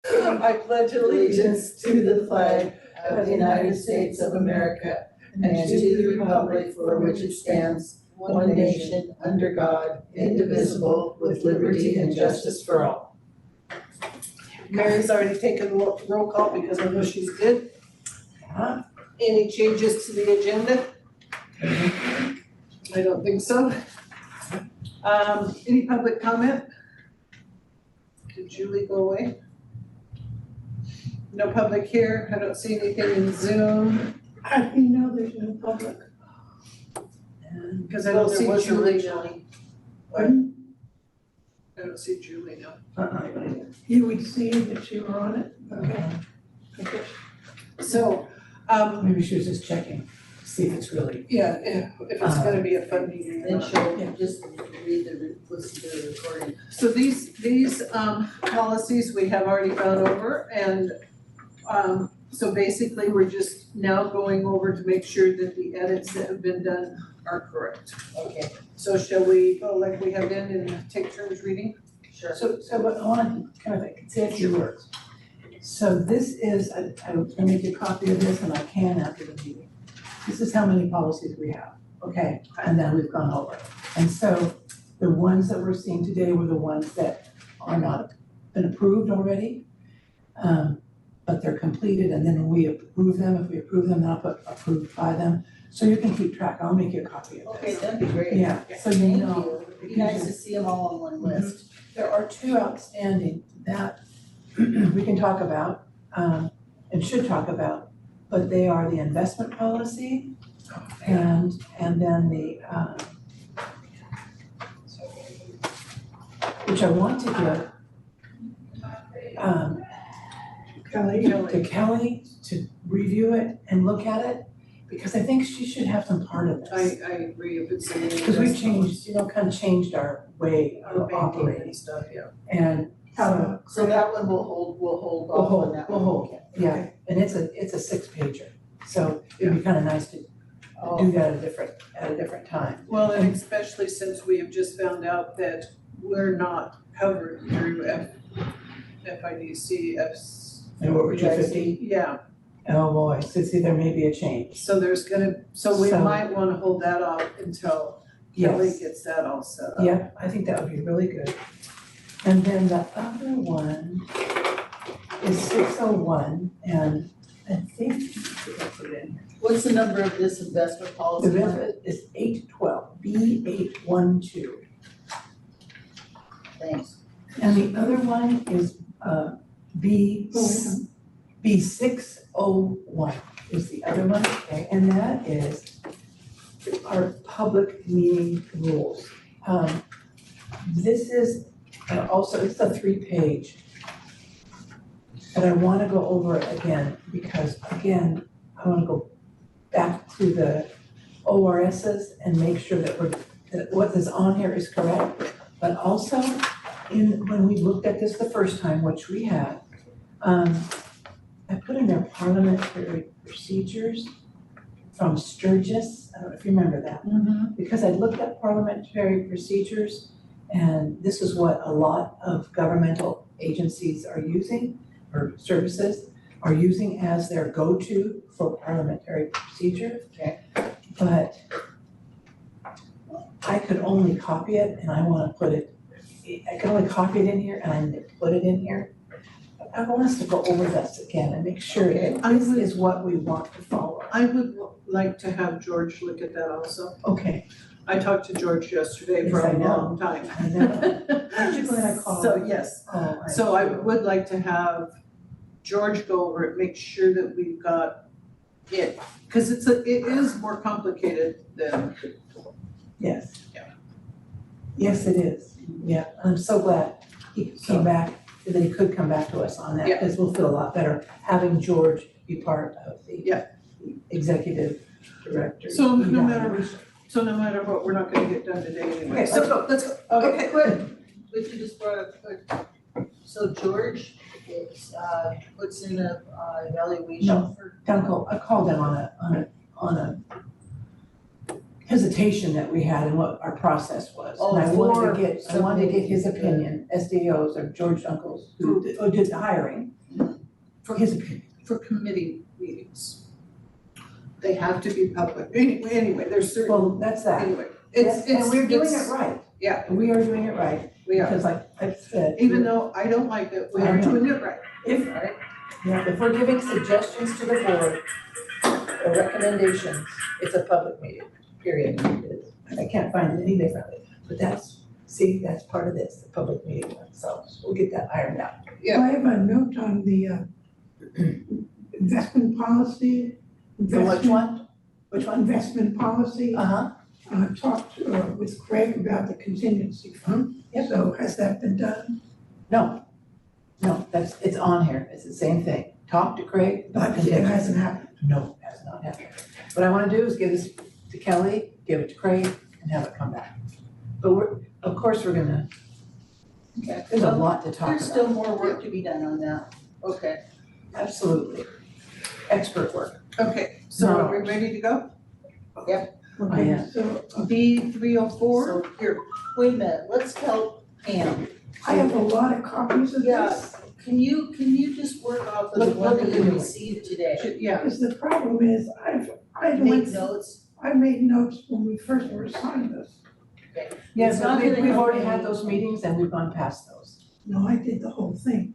I pledge allegiance to the flag of the United States of America and to the republic for which it stands, one nation, under God, indivisible, with liberty and justice for all. Mary's already taken roll call because I know she's good. Any changes to the agenda? I don't think so. Any public comment? Did Julie go away? No public here. I don't see anything in Zoom. There's no public. Because I don't see Julie now. originally. Pardon? I don't see Julie now. You would see that you were on it? Okay. So, Maybe she was just checking, to see if it's really. yeah, if it's gonna be a fun meeting. Then she'll just listen to the recording. So these policies we have already gone over, and so basically we're just now going over to make sure that the edits that have been done are correct. Okay, So shall we go like we have been and take turns reading? sure. So what I want to kind of say a few words. So this is, I'm gonna make a copy of this and I can after the meeting. This is how many policies we have, okay? And then we've gone over. And so the ones that we're seeing today were the ones that are not been approved already. But they're completed, and then when we approve them, if we approve them, then I'll put approved by them. So you can keep track, I'll make you a copy of Okay, this. that'd be great. Yeah, so you Thank know. you. It'd be nice to see them all on one list. There are two outstanding that we can talk about, and should talk about, but they are the investment policy and then the, which I want to give, to Kelly to review it and look at it, because I think she should have some part of this. I agree if it's in the. Because we've changed, kind of changed our way Our of banking operating, and stuff, yeah. and so. So that one we'll hold off on that one. We'll hold, yeah, and it's a 6-pager, so it'd be kind of nice to do that at a different time. Well, and especially since we have just found out that we're not covered through FIDC, And we're 250, yeah, oh boy, so see, there may be a change. so there's so we So- might wanna hold that off until Kelly Yes, gets that all set up. yeah, I think that would be really good. And then the other one is 601, and I think, I put it in here. What's the number of this investment The policy? benefit is 812, B812. Thanks. And the other one is B601 is the other one, okay, and that is our public meeting rules. This is also, it's a 3-page. And I wanna go over it again, because again, I wanna go back to the ORSs and make sure that that what is on here is correct. But also, when we looked at this the first time, which we had, I put in there parliamentary procedures from Sturgis, I don't know if you remember that. Because I looked at parliamentary procedures, and this is what a lot of governmental agencies are using, or services are using as their go-to for parliamentary procedure. Okay. But I could only copy it, and I wanna put it, I can only copy it in here, and I need to put it in here. I want us to go over this again and make sure that this is what we want to follow. I would like to have George look at that also. Okay, I talked to George yesterday for Yes, I a know. long time. I know. Aren't you glad I called? So, yes, oh, so I would like to have George go over it, make sure that we've got it, because it is more complicated than, Yes. Yeah. Yes, it is, yeah, I'm so glad he came back, that he could come back to us on that, Yeah. because we'll feel a lot better having George be part of the Yeah. executive director. so no matter what, we're not gonna get done today anyway. Okay, So, let's go, okay, Quick, but you just brought up quick. So George is, puts in a evaluation No. for. I called him on a hesitation that we had and what our process was. Oh, And I wanted to for get his submitting. opinion, SDOs or George Uncles, who did the hiring, for his opinion. For committee meetings. They have to be public. Anyway, there's certain, Well, that's that. anyway. Yes, It's, and we're doing it's- it right. Yeah. We are doing it right, We are, because like I said. even though I don't like it, we I are know. doing it right. If, Right? yeah, if we're giving suggestions to the board or recommendations, it's a public meeting, period. I can't find it any differently, but that's part of this, the public meeting, so we'll get that ironed out. Yeah. I have a note on the investment policy. So which one? Which one? Investment policy. Uh-huh. Talked with Craig about the contingency fund. Yep. So has that been done? No, it's on here, it's the same thing. Talk to Craig. But it hasn't happened. No, it has not happened. What I wanna do is give this to Kelly, give it to Craig, and have it come back. But of course, we're gonna, Okay. there's a lot to talk There's still about. more work to be done on that. Okay. Absolutely. Expert work. Okay, so Not are we ours. ready to go? Okay, am. so B 304, So- here, Wait a minute, let's help Pam. I have a lot of copies of Yeah. this. Can you just work off of the Look one that at you the- received today? yeah, Because the problem is, I Make went, notes. I made notes when we first were assigned this. Yeah, It's but not gonna we've help already any- had those meetings and we've gone past those. No, I did the whole thing.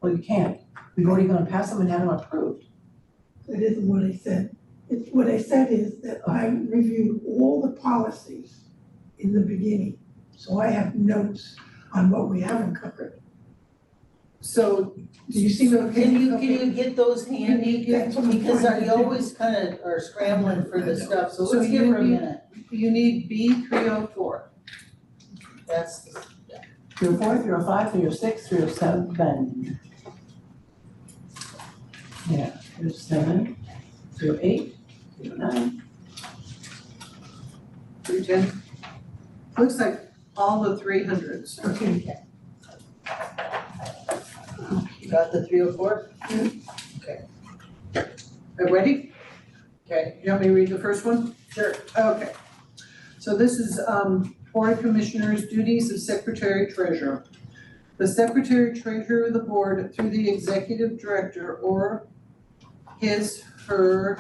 Well, you can't. We've already gone past them and had them approved. That isn't what I said. It's, what I said is that I reviewed all the policies in the beginning. So I have notes on what we haven't covered. so, Do you see what? Can you get those handy? That's what I'm Because trying to you do. always kind of are scrambling for the stuff, so So let's give you her a need- minute. you need B 304. That's, 304, 305, 306, 307. Yeah, 307, 308, 309. 310. Looks like all the 300s. Okay, you got the 304? Are you ready? Okay, you want me to read the first one? Sure. Okay. So this is Board Commissioners' duties of Secretary Treasurer. The Secretary Treasurer of the Board, through the Executive Director or her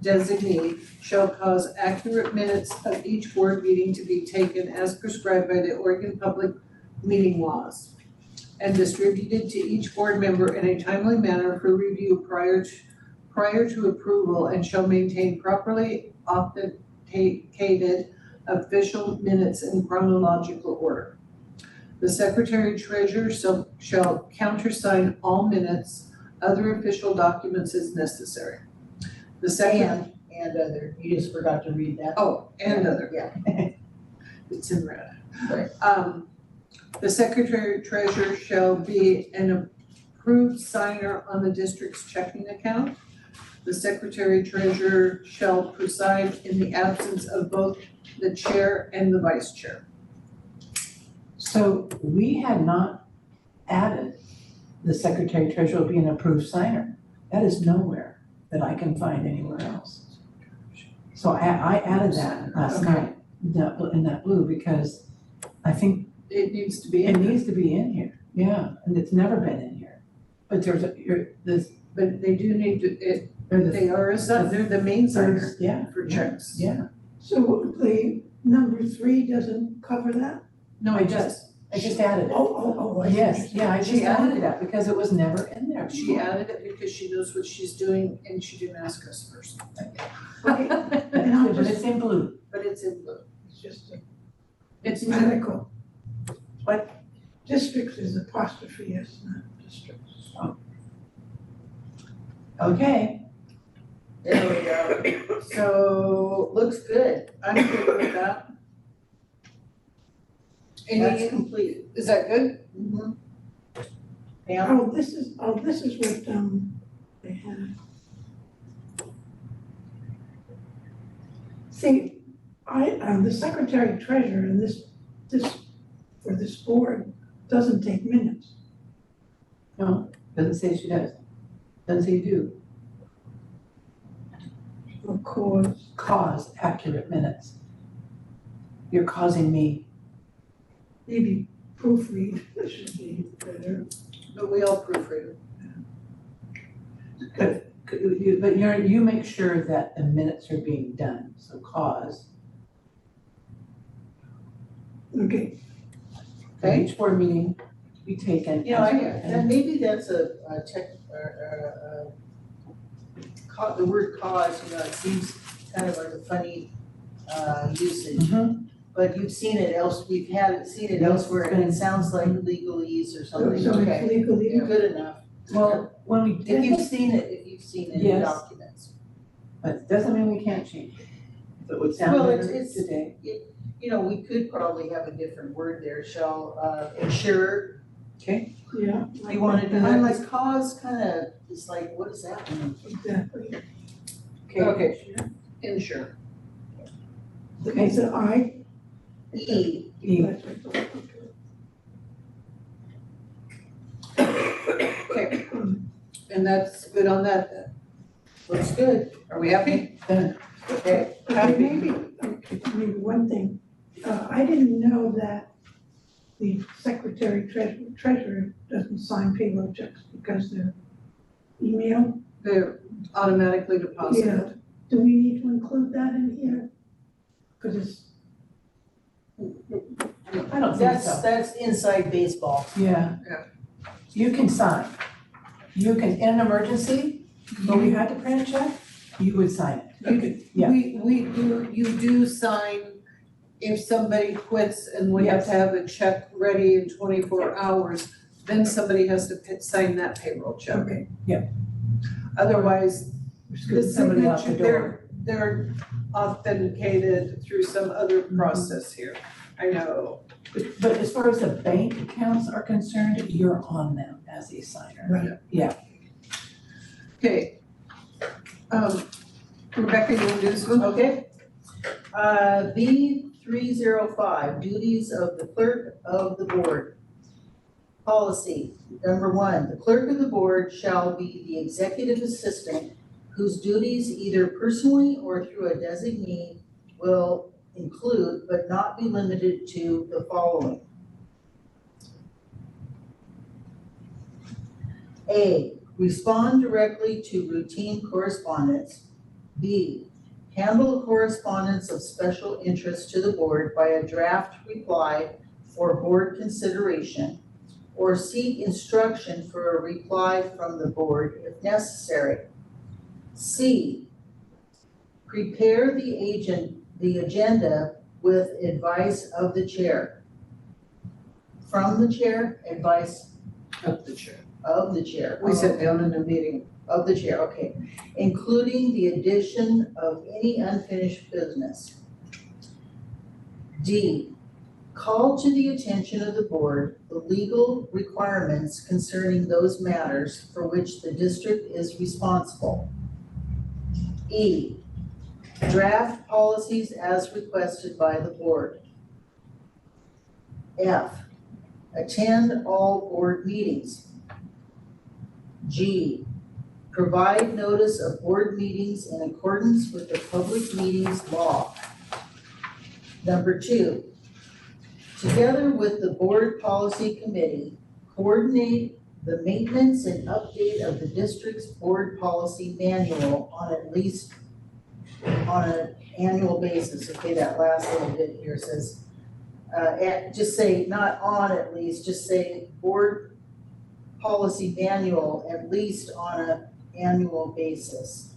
designee, shall cause accurate minutes of each board meeting to be taken as prescribed by the Oregon Public Meeting Laws and distributed to each board member in a timely manner for review prior to approval, and shall maintain properly authenticated official minutes in chronological order. The Secretary Treasurer shall countersign all minutes, other official documents as necessary. The second. And other, you just forgot to read that. Oh, and other. Yeah. It's in red. Right. The Secretary Treasurer shall be an approved signer on the district's checking account. The Secretary Treasurer shall preside in the absence of both the chair and the vice chair. So we had not added the Secretary Treasurer will be an approved signer. That is nowhere that I can find anywhere else. So I added that last night, in that blue, because I think It needs to be it in there, needs to be in here, yeah, and it's never been in here. But there's but they do need to, they're the they are a sign, they're the main signer yeah, for checks. yeah. so the number 3 doesn't cover that? No, it does. I just added it. Oh, I see what Yes, you're saying. yeah, I just She added added that because it was never in there. She added it because she knows what she's doing and she didn't ask us first, Okay, and I'll But just, it's in blue. but it's in blue. it's just a It's medical. What? Districts is apostrophe S, not districts. Okay, There we go. So, looks good. I'm good with that. That's Any, complete. is that good? Mhm. Pam? Oh, this is what, they had. See, the secretary treasurer in this, for this board doesn't take minutes. no, doesn't say she does. Doesn't say you do. or cause accurate minutes. You're causing me. maybe proofread should be better. But we all proofread. But you make sure that the minutes are being done, so cause. Okay, For each board meeting to be taken. You know, that maybe that's a the word cause, you know, it seems kind of like a funny, usage. Mhm. But you've seen it seen it elsewhere, and it sounds like legalese or so something, it's okay, legally, good enough. Well, when we If did you've this, seen it in Yes. documents. but it doesn't mean we can't change it. If it would sound Well, better it's- today. You know, we could probably have a different word there, ensure. yeah. You wanna do like that, like cause kinda, is like, what does that mean? Exactly. Okay. Ensure. Okay, Is it I? E, That's what I thought, okay. Okay. And that's good on that then. looks good, Are we happy? then, okay. Okay, maybe one thing, I didn't know that the secretary treasurer doesn't sign payroll checks because they're email. They're automatically deposited. Yeah, do we need to include that in here? Cause it's, I don't think so. That's inside baseball. Yeah. Yeah. You can sign. You can, in an emergency, when we had to print a check, you would sign it. okay, Yeah. You do sign if somebody quits and we have to have a check ready in 24 hours, then somebody has to sign that payroll check. okay. Otherwise, the Scoot somebody out the signature, door. they're authenticated through some other process here. I know. But as far as the bank accounts are concerned, you're on them as a signer. Right. Okay. Rebecca, you want to do this one? Okay. B 305, duties of the clerk of the board. Policy, number 1, the clerk of the board shall be the executive assistant whose duties either personally or through a designee will include, but not be limited to, the following. A, respond directly to routine correspondence. B, handle correspondence of special interest to the board by a draft reply for board consideration, or seek instruction for a reply from the board if necessary. C, prepare the agenda with advice of the chair. From the chair, advice Of the chair. of the chair. We sit down in a meeting. Of the chair, okay. Including the addition of any unfinished business. D, call to the attention of the board the legal requirements concerning those matters for which the district is responsible. E, draft policies as requested by the board. F, attend all board meetings. G, provide notice of board meetings in accordance with the public meetings law. Number 2, together with the board policy committee, coordinate the maintenance and update of the district's board policy manual on an annual basis. Okay, that last little bit here says, just say, not on at least, just say board policy manual at least on an annual basis,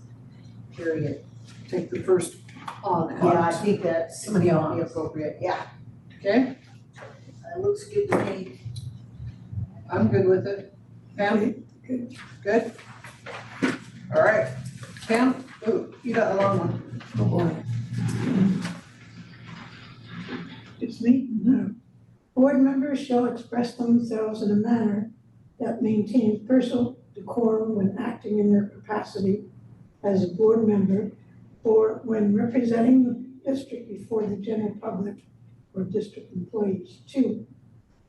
period. Take the first on out. Yeah, I think that's Some of the gonna be ons. appropriate, yeah, Okay, that looks good to me. I'm good with it. Pam, good? All right. Pam, ooh, you got a long one. Oh, boy. It's me? No. Board members shall express themselves in a manner that maintains personal decorum when acting in their capacity as a board member or when representing the district before the general public or district employees. 2,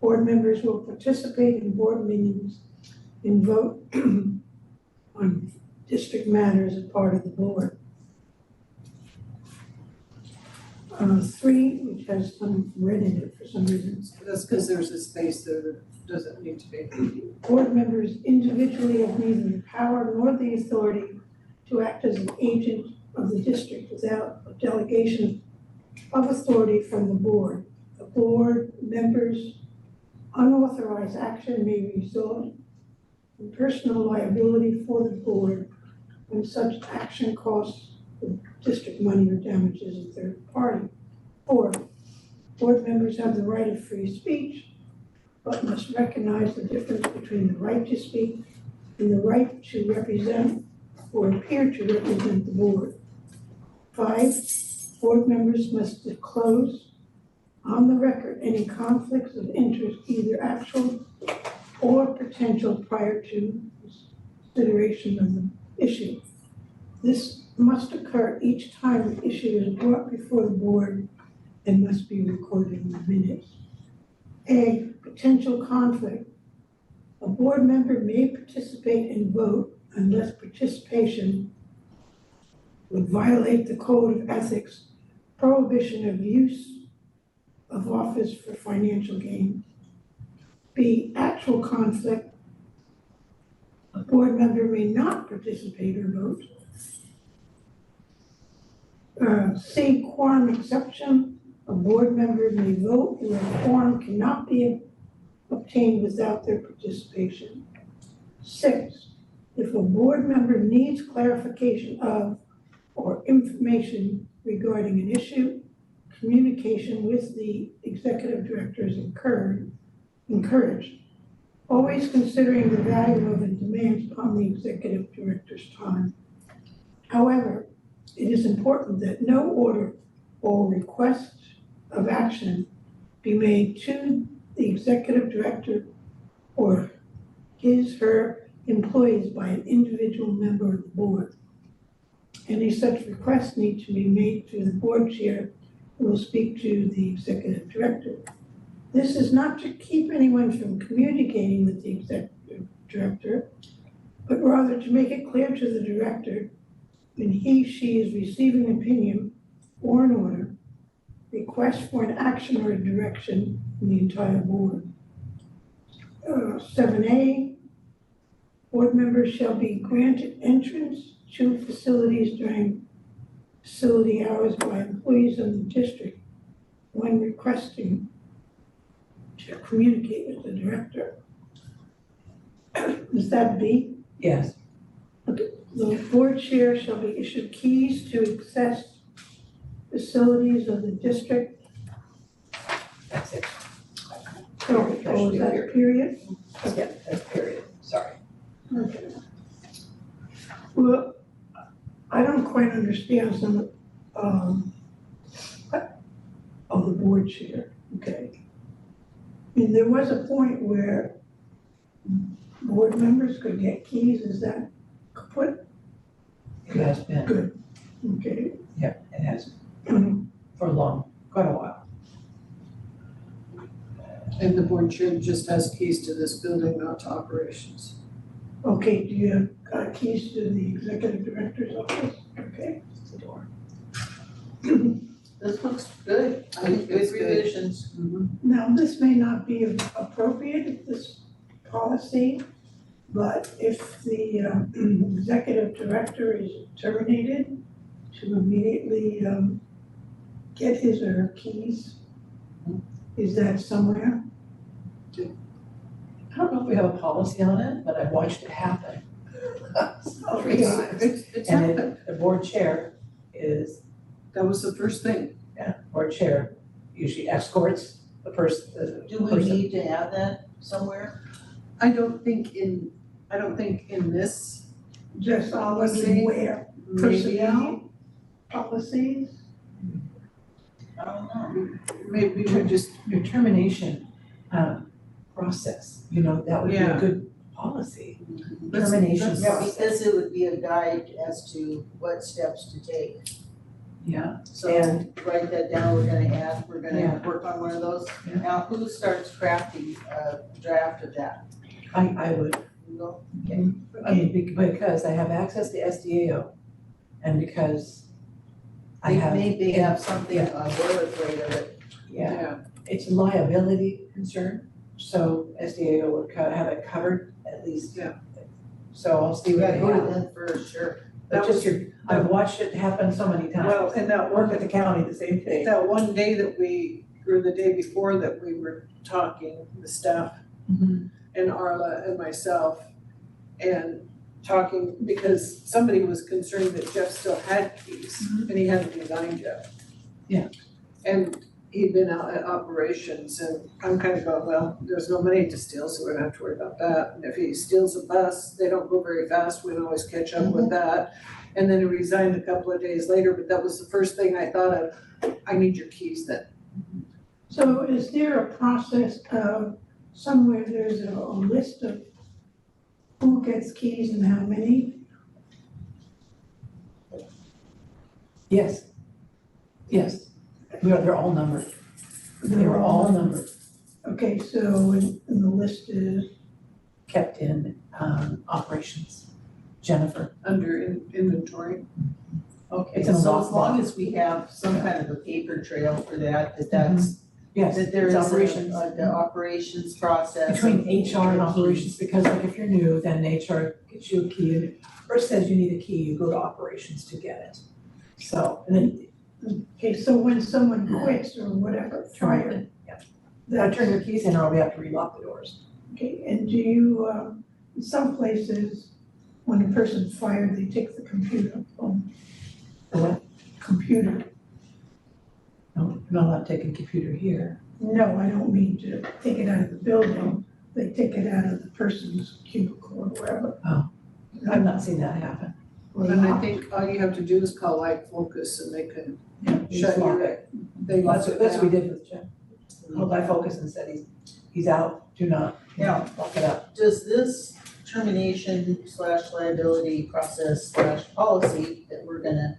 board members will participate in board meetings and vote on district matters as part of the board. 3, which has some red in it for some reason. That's because there's a space there that doesn't need to be. Board members individually have neither the power nor the authority to act as an agent of the district without a delegation of authority from the board. The board members' unauthorized action may result in personal liability for the board when such action costs the district money or damages a third party. 4, board members have the right of free speech, but must recognize the difference between the right to speak and the right to represent or appear to represent the board. 5, board members must disclose on the record any conflicts of interest, either actual or potential, prior to consideration of the issue. This must occur each time an issue is brought before the board and must be recorded in the minutes. A, potential conflict. A board member may participate and vote unless participation would violate the code of ethics, prohibition of use of office for financial gain. B, actual conflict. A board member may not participate or vote. C, quorum exception. A board member may vote where a quorum cannot be obtained without their participation. 6, if a board member needs clarification of or information regarding an issue, communication with the executive director is encouraged, always considering the value of and demands upon the executive director's time. However, it is important that no order or request of action be made to the executive director or her employees by an individual member of the board. Any such requests need to be made to the board chair, who will speak to the executive director. This is not to keep anyone from communicating with the executive director, but rather to make it clear to the director when she is receiving an opinion or an order, request for an action or a direction from the entire board. 7A, board members shall be granted entrance to facilities during facility hours by employees of the district when requesting to communicate with the director. Is that B? Yes. The board chair shall be issued keys to access facilities of the district. That's it. Oh, is that a period? Yeah, that's period, sorry. Okay. Well, I don't quite understand some, of the board chair, okay? I mean, there was a point where board members could get keys, is that kaput? It has been, Good, okay. yeah, it has, Um, for quite a while. And the board chair just has keys to this building, not to operations. Okay, do you have keys to the executive director's office? Okay. It's the door. This looks good. I think good It's good. revisions. Now, this may not be appropriate, this policy, but if the executive director is terminated, to immediately get his or her keys. Is that somewhere? I don't know if we have a policy on it, but I've watched it happen. 3 times. It's And happened. then the board chair is, That was the first thing. board chair usually escorts the person, Do we need to add that somewhere? I don't think in this, Just Policy. where? maybe, Personnel policies? I don't know. maybe we just, your termination process, that would be a Yeah. good policy. Let's- Termination let's- Yeah, because it would be a guide as to what steps to take. Yeah, So And- write that down, we're gonna Yeah. work on one of those. Yeah. Now, who starts crafting a draft of that? I would, You go? because I have access to SDAO and because I have. They have something on boilerplate of it. Yeah, it's a liability concern, so SDA would have it covered at least. Yeah. So I'll see what Yeah, they go to have. them first, sure. But just I've watched it happen so many times. Well, and that Work at the county, the same thing. that one day or the day before that we were talking, the staff Mhm. and Arla and myself, and talking, because somebody was concerned that Jeff still had keys, and he hadn't resigned yet. Yeah. And he'd been out at operations, and I'm kind of going, well, there's no money to steal, so we don't have to worry about that. And if he steals a bus, they don't go very fast, we can always catch up with that. And then he resigned a couple of days later, but that was the first thing I thought of, I need your keys then. So is there a process of, somewhere there's a list of who gets keys and how many? Yes. Yes, they're all numbered. They were all numbered, Okay, so and the list is, kept in, operations. Jennifer. Under Okay, inventory. It's in a so as lockbox. long as we have some kind of a paper trail for that's, Yes, that there it's is operations. the operations process. Between HR and operations, because like if you're new, then HR gets you a key, and if first says you need a key, you go to operations to get it. So, and then okay, so when someone quits or whatever, fired, I turn your keys in or we have to relock the doors. okay, and do you, in some places, when a person's fired, they take the computer home? The what? Computer. No, you're not allowed to take a computer here. No, I don't mean to take it out of the building, they take it out of the person's cubicle or wherever. I've not seen that happen. And I think all you have to do is call Light Focus and they can You shut just lock your, it. they lock That's it what, that's what we down. did with Jeff. Called by focus and said he's out, do not, Now, lock it up. does this termination/liability process/policy that we're gonna,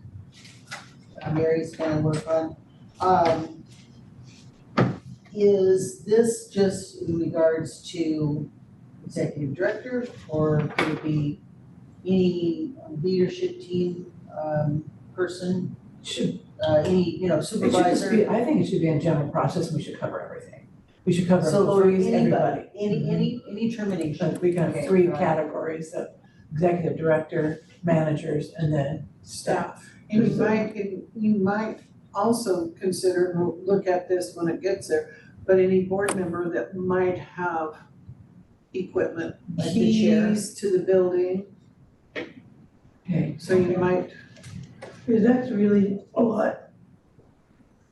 Mary's gonna work on, is this just in regards to executive director, or could it be any leadership team, person, Should, any, it should just supervisor? be, I think it should be in general process, and we should cover everything. We should cover So for employees, everybody. anybody, any termination. But we can have Okay, three right. categories of executive director, managers, and then staff. And you might also consider, and we'll look at this when it gets there, but any board member that might have equipment, Like the chair. keys to the building, Okay. so you might, Because that's really a lot.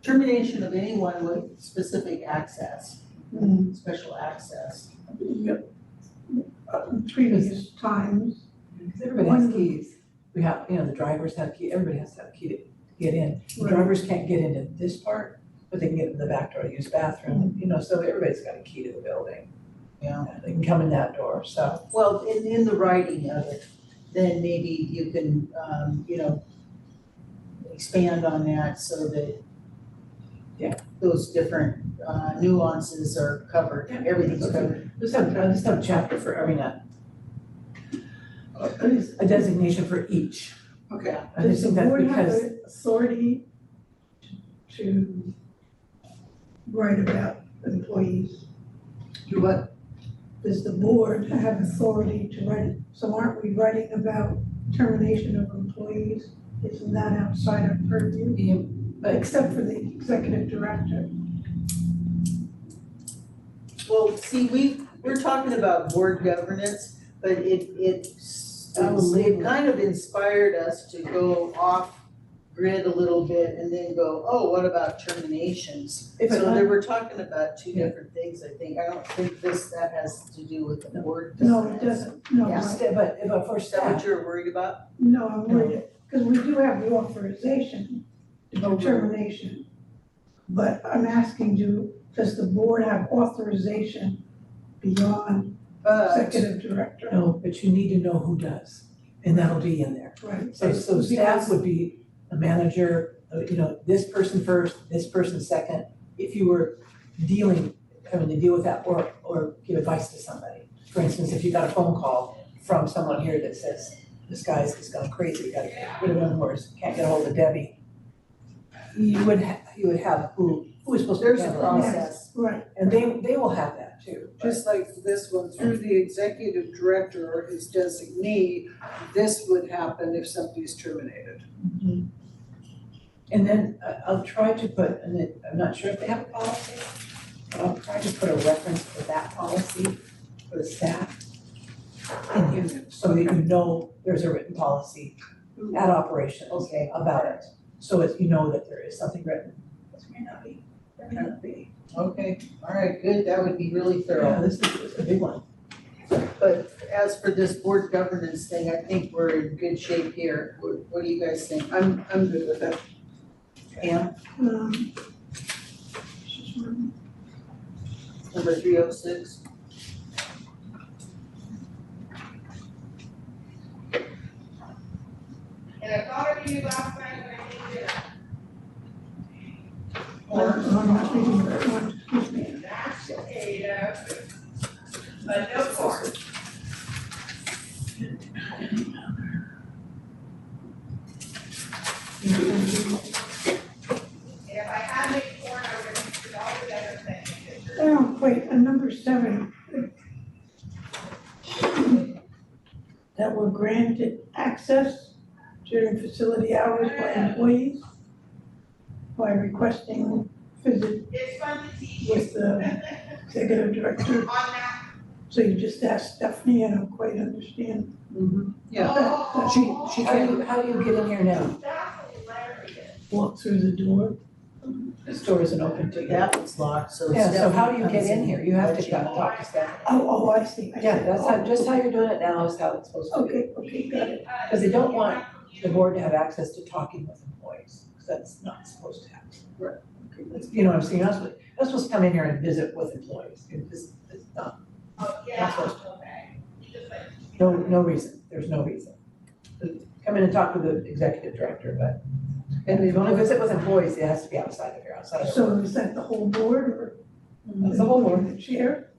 Termination of anyone with specific access, Mm, special access. Yep. Previous times, Because everybody has keys. We have, the drivers have key, everybody has to have a key to get in. The Right. drivers can't get into this part, but they can get in the back door to use the bathroom, so everybody's got a key to the building. Yeah. They can come in that door, so. Well, in the writing of it, then maybe you can, expand on that so that those different nuances are covered, everything's covered. Just have a chapter for every net. A designation for each. okay. I does just the think that's board have because, the authority to write about employees? Do what? Does the board have authority to write, so aren't we writing about termination of employees? Isn't that outside of purview? Except for the executive director. Well, see, we're talking about board governance, but it kind of inspired us to go off grid a little bit and then go, oh, what about terminations? If it- So we're talking about two different things, I think. I don't think that has to do with the board. No, it doesn't, no, Yeah. but for Is that what staff, you're worried about? no, I'm worried, because we do have the authorization to do termination. But I'm asking you, does the board have authorization beyond But executive director? no, but you need to know who does, and that'll be in there. Right. So staff would be a manager, this person first, this person second. If you were having to deal with that or give advice to somebody. For instance, if you got a phone call from someone here that says, this guy's gone crazy, gotta get rid of him, or can't get a hold of Debbie, you would have who is supposed to There's a handle it. process. Right. And they will have that too. Just like this one, through the executive director or his designee, this would happen if somebody's terminated. And then I'll try to put, and I'm not sure if they have a policy, but I'll try to put a reference to that policy for the staff in here, so that you know there's a written policy at operations about it. So as you know that there is something written, this may not be, there may not be. Okay, all right, good, that would be really Yeah, thorough. this is a big one. But as for this board governance thing, I think we're in good shape here. What do you guys think? I'm good with that. Pam, Just one. number 306? And I thought of you last night when I came here. I'm not reading the right one, excuse me. Mashed potato, but no pork. And if I had made corn, I would have put all the other things. Oh, wait, number 7. That were granted access during facility hours by employees by requesting visit It's fun to teach with you the executive director. on that. So you just asked Stephanie, I don't quite understand. Yeah, Oh, she How do you get in here now? That's hilarious. Walk through the door. This door isn't open to you. That one's locked, so. Yeah, so how do you Stephanie get comes in here? You have to let know. talk to Stephanie. Oh, I see. I see. Yeah, that's how, just how you're doing it now is how it's supposed to be. Okay, got it. Because they don't want the board to have access to talking with employees, because that's not supposed to happen. Right. You know what I'm saying? You're not supposed to come in here and visit with employees. It's not, Oh, yeah, okay. You just like. no reason, there's no reason. Come in and talk with the executive director, but if you want to visit with employees, it has to be outside of here, outside of. So is that the whole board or? It's the whole board. The chair?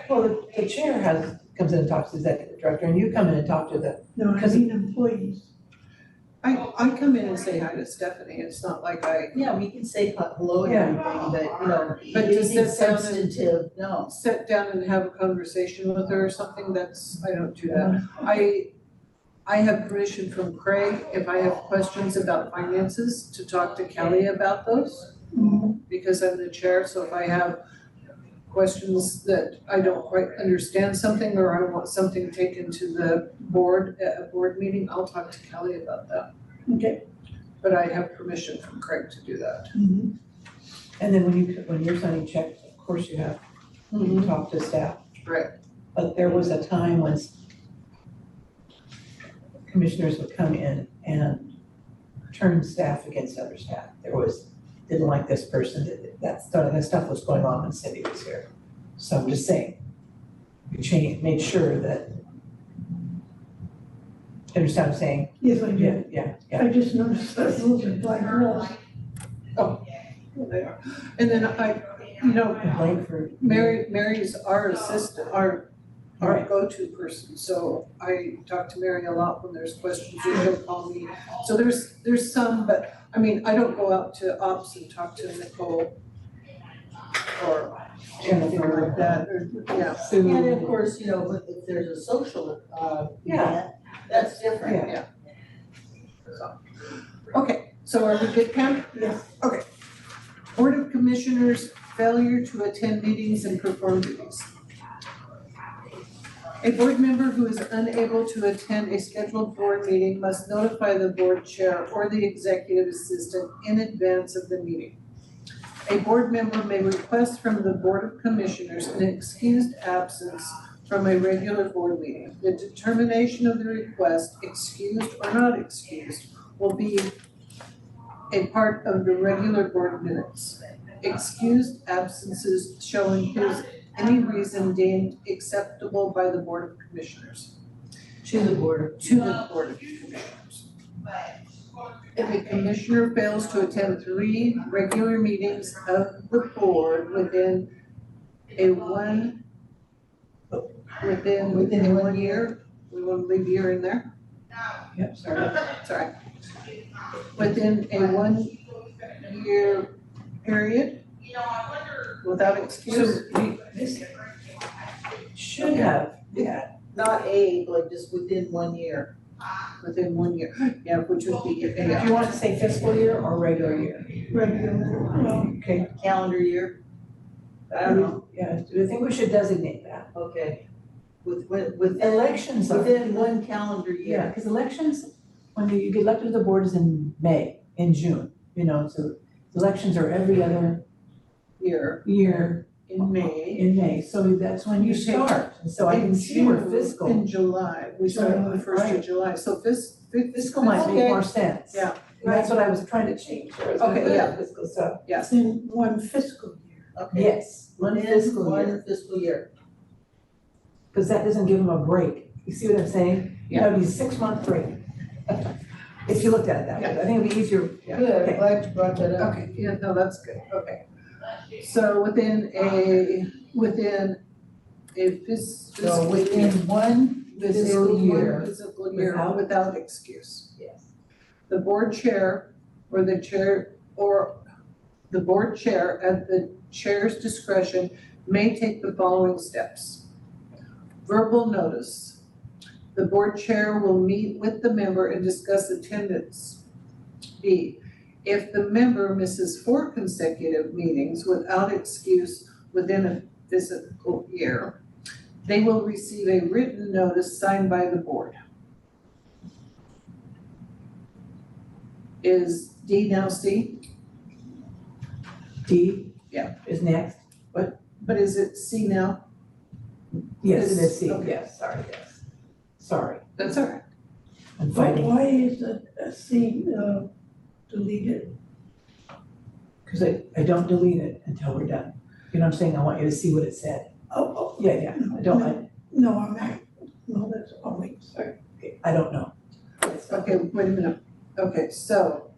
Well, the chair comes in and talks to the executive director, and you come in and talk to the, No, I mean employees. I come in and say hi to Stephanie, it's not like Yeah, we can say hello and Yeah. everything, but, you know, But to anything sit down and- substantive, no. sit down and have a conversation with her or something, I don't do that. I have permission from Craig, if I have questions about finances, to talk to Kelly about those, because I'm the chair, so if I have questions that I don't quite understand something, or I want something taken to the board at a board meeting, I'll talk to Kelly about that. Okay. But I have permission from Craig to do that. Mhm. and then when you're signing checks, of course you have to talk to staff. Right. But there was a time when commissioners would come in and turn staff against other staff. Didn't like this person, that stuff was going on when Cindy was here. So I'm just saying, we made sure that, you understand what I'm saying? Yes, I do. Yeah. I just noticed that those are blank walls. They are. And then Complaint for. Mary's our assistant, our Right. go-to person, so I talk to Mary a lot when there's questions, or she'll call me. So there's some, but, I mean, I don't go out to ops and talk to Nicole or anything like that, or, yeah. And of course, you know, if there's a social, event, that's different. Yeah. Okay, so are we good, Pam? Yes. Okay. Board of Commissioners failure to attend meetings and perform duties. A board member who is unable to attend a scheduled board meeting must notify the board chair or the executive assistant in advance of the meeting. A board member may request from the Board of Commissioners an excused absence from a regular board meeting. The determination of the request, excused or not excused, will be a part of the regular board minutes. Excused absences shall include any reason deemed acceptable by the Board of Commissioners. To the board. To the Board of Commissioners. If a commissioner fails to attend 3 regular meetings of the board within one year, we want to leave year in there, Yep, sorry. sorry. Within a year period You know, I wonder. without excuse? This should have, yeah, Not like just within 1 year. Within 1 year, yeah, which would be, do you want to say fiscal year or regular year? regular, well, Okay, Calendar year? I don't know, yeah, I think we should designate that. okay. Within, Elections are. within 1 calendar Yeah, year. because elections, when you get elected to the board is in May, in June, so elections are every other year year in May. in May, so that's when you You take- start. And so I can see where In fiscal, July, we start on the first of Right. July, so fiscal might make Okay. more sense. Yeah. And that's what I was trying to change, so I was gonna Okay, put yeah. fiscal stuff. yes, in one fiscal year. Okay. Yes, one Within fiscal year, One fiscal year. because that doesn't give them a break. You see what I'm saying? It'd be a 6-month break. If you looked at it that way, I think it'd be easier, yeah. Good, Okay. I'm glad you brought that up. okay, yeah, no, that's good, okay. So within a So within one fiscal year. Fiscal year Without- without excuse. Yes. The board chair or the chair at the chair's discretion may take the following steps. Verbal notice. The board chair will meet with the member and discuss attendance. B, if the member misses 4 consecutive meetings without excuse within a fiscal year, they will receive a written notice signed by the board. Is D now C? D. Yeah. Is next. But is it C now? Yes, it is C, Okay. yes, sorry. That's all right. I'm But fighting, why is a C deleted? because I don't delete it until we're done. You know what I'm saying? I want you to see what it said. Oh, Yeah, I don't, no, no, that's, oh, wait, sorry. I don't know. Okay, wait a minute. Okay, so,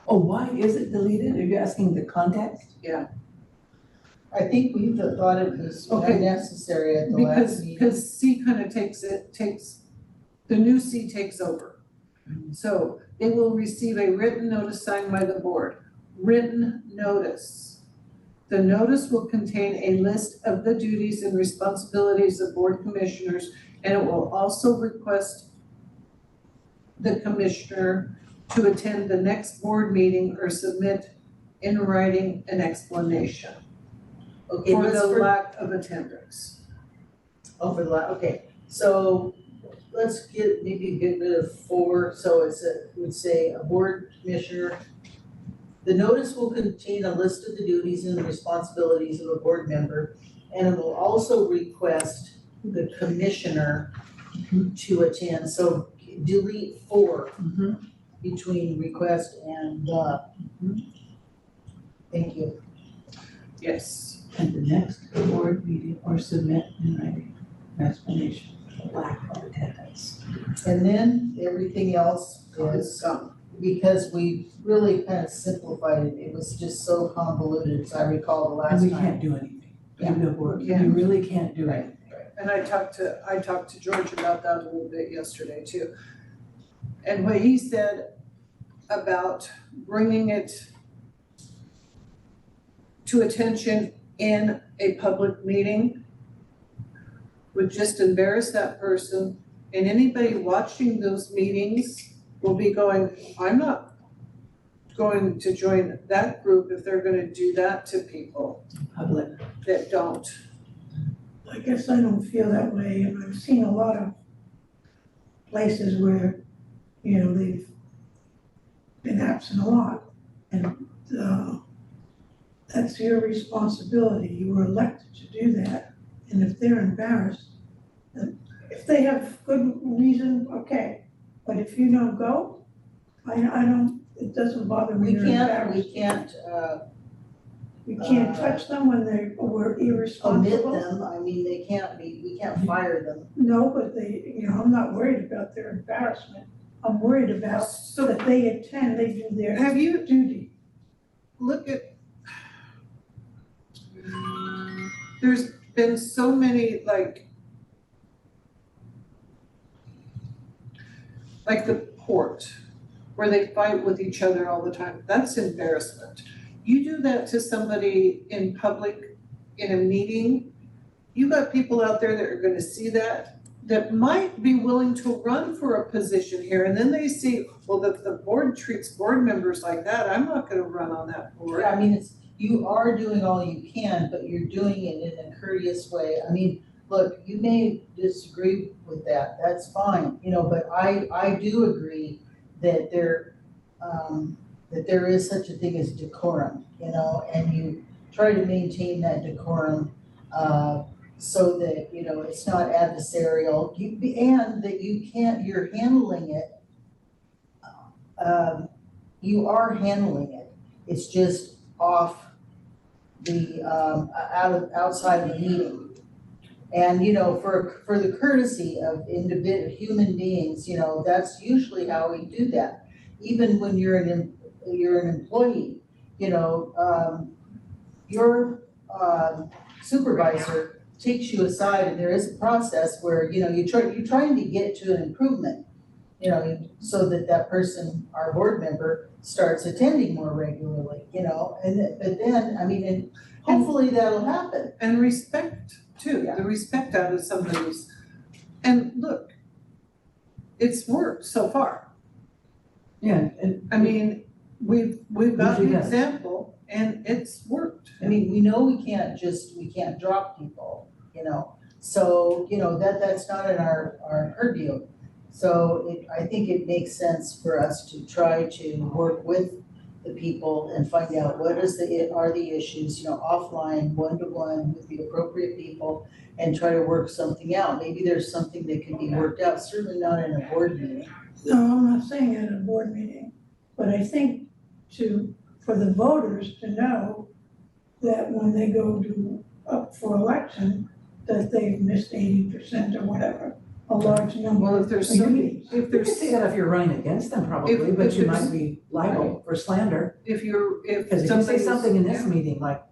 Oh, why is it deleted? Are you asking the context? I think we thought it was Okay. unnecessary at the last meeting. because C kind of the new C takes over. So they will receive a written notice signed by the board. Written notice. The notice will contain a list of the duties and responsibilities of board commissioners, and it will also request the commissioner to attend the next board meeting or submit in writing an explanation Okay, for let's the lack of attendance. for the okay, so let's maybe get rid of 4, so would say a board commissioner. The notice will contain a list of the duties and responsibilities of a board member, and it will also request the commissioner to attend, so delete 4 between request and thank you. Yes. At the next board meeting or submit in writing an explanation for the lack of attendance. And then everything else is, It's gone. because we really kind of simplified it, it was just so convoluted, as I recall the And last we time. can't do anything. Yeah. We really can't do anything. And I talked to George about that a little bit yesterday too. And what he said about bringing it to attention in a public meeting would just embarrass that person. And anybody watching those meetings will be going, I'm not going to join that group if they're gonna do that to people Public. that don't. I guess I don't feel that way, and I've seen a lot of places where, they've been absent a lot, and, that's your responsibility, you were elected to do that, and if they're embarrassed, then if they have good reason, okay, but if you don't go, I don't, it doesn't bother me, We you're embarrassed. can't We can't touch them when we're omit irresponsible. them, I mean, we can't fire them. No, but I'm not worried about their embarrassment. I'm worried about that they attend, they do their Have you duty. look at, there's been so many like the port, where they fight with each other all the time. That's embarrassment. You do that to somebody in public, in a meeting, you got people out there that are gonna see that might be willing to run for a position here, and then they see, well, the board treats board members like that, I'm not gonna run on that board. I mean, you are doing all you can, but you're doing it in a courteous way. I mean, look, you may disagree with that, that's fine, but I do agree that there is such a thing as decorum, and you try to maintain that decorum, so that, it's not adversarial, and that you're handling it, you are handling it, it's just off the, outside the meeting. And, for the courtesy of human beings, that's usually how we do that. Even when you're an employee, your supervisor takes you aside, and there is a process where, you're trying to get to an improvement, so that person, our board member, starts attending more regularly, but then, and hopefully that'll happen. And respect too, Yeah. the respect out of some of these. And look, it's worked so far. Yeah, and I mean, we've got Usually the does. example and it's worked. We know we can't drop people, so, that's not in our purview. So I think it makes sense for us to try to work with the people and find out what are the issues, offline, one-to-one with the appropriate people, and try to work something out. Maybe there's something that can be worked out, certainly not in a board meeting. No, I'm not saying at a board meeting, but I think for the voters to know that when they go up for election, that they've missed 80% or whatever, a large number Well, of if there's meetings. if you could say that if you're running against them probably, If but you there's- might be liable for slander. if Because if you say somebody's. something in this meeting, like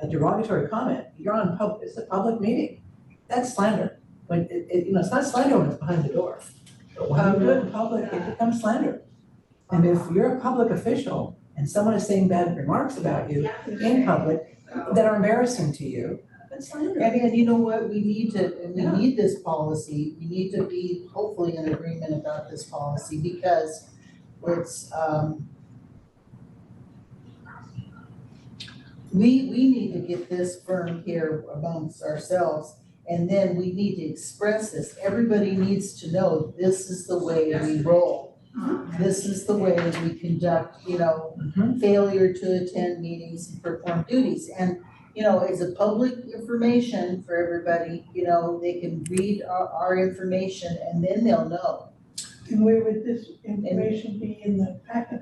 a derogatory comment, you're on it's a public meeting, that's slander. But it's not slander when it's behind the door, but when you do it in public, it becomes slander. And if you're a public official and someone is saying bad remarks about you in public that are embarrassing to you, that's slander. And you know what, we need this policy, we need to be hopefully in agreement about this policy, because it's, we need to get this firm here amongst ourselves, and then we need to express this, everybody needs to know this is the way we roll. This is the way we conduct, failure to attend meetings and perform duties, and it's a public information for everybody, they can read our information and then they'll know. And where would this information be in the packet?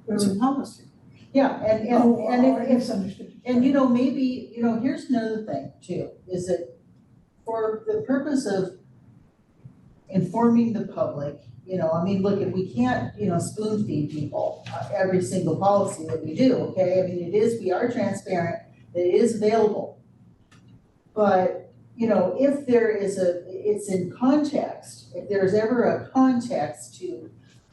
It's a policy. Yeah, and I if, misunderstood. and maybe, here's another thing too, is that for the purpose of informing the public, look, if we can't, spoon feed people every single policy that we do, okay? We are transparent, it is available. But, if there is it's in context, if there's ever a context to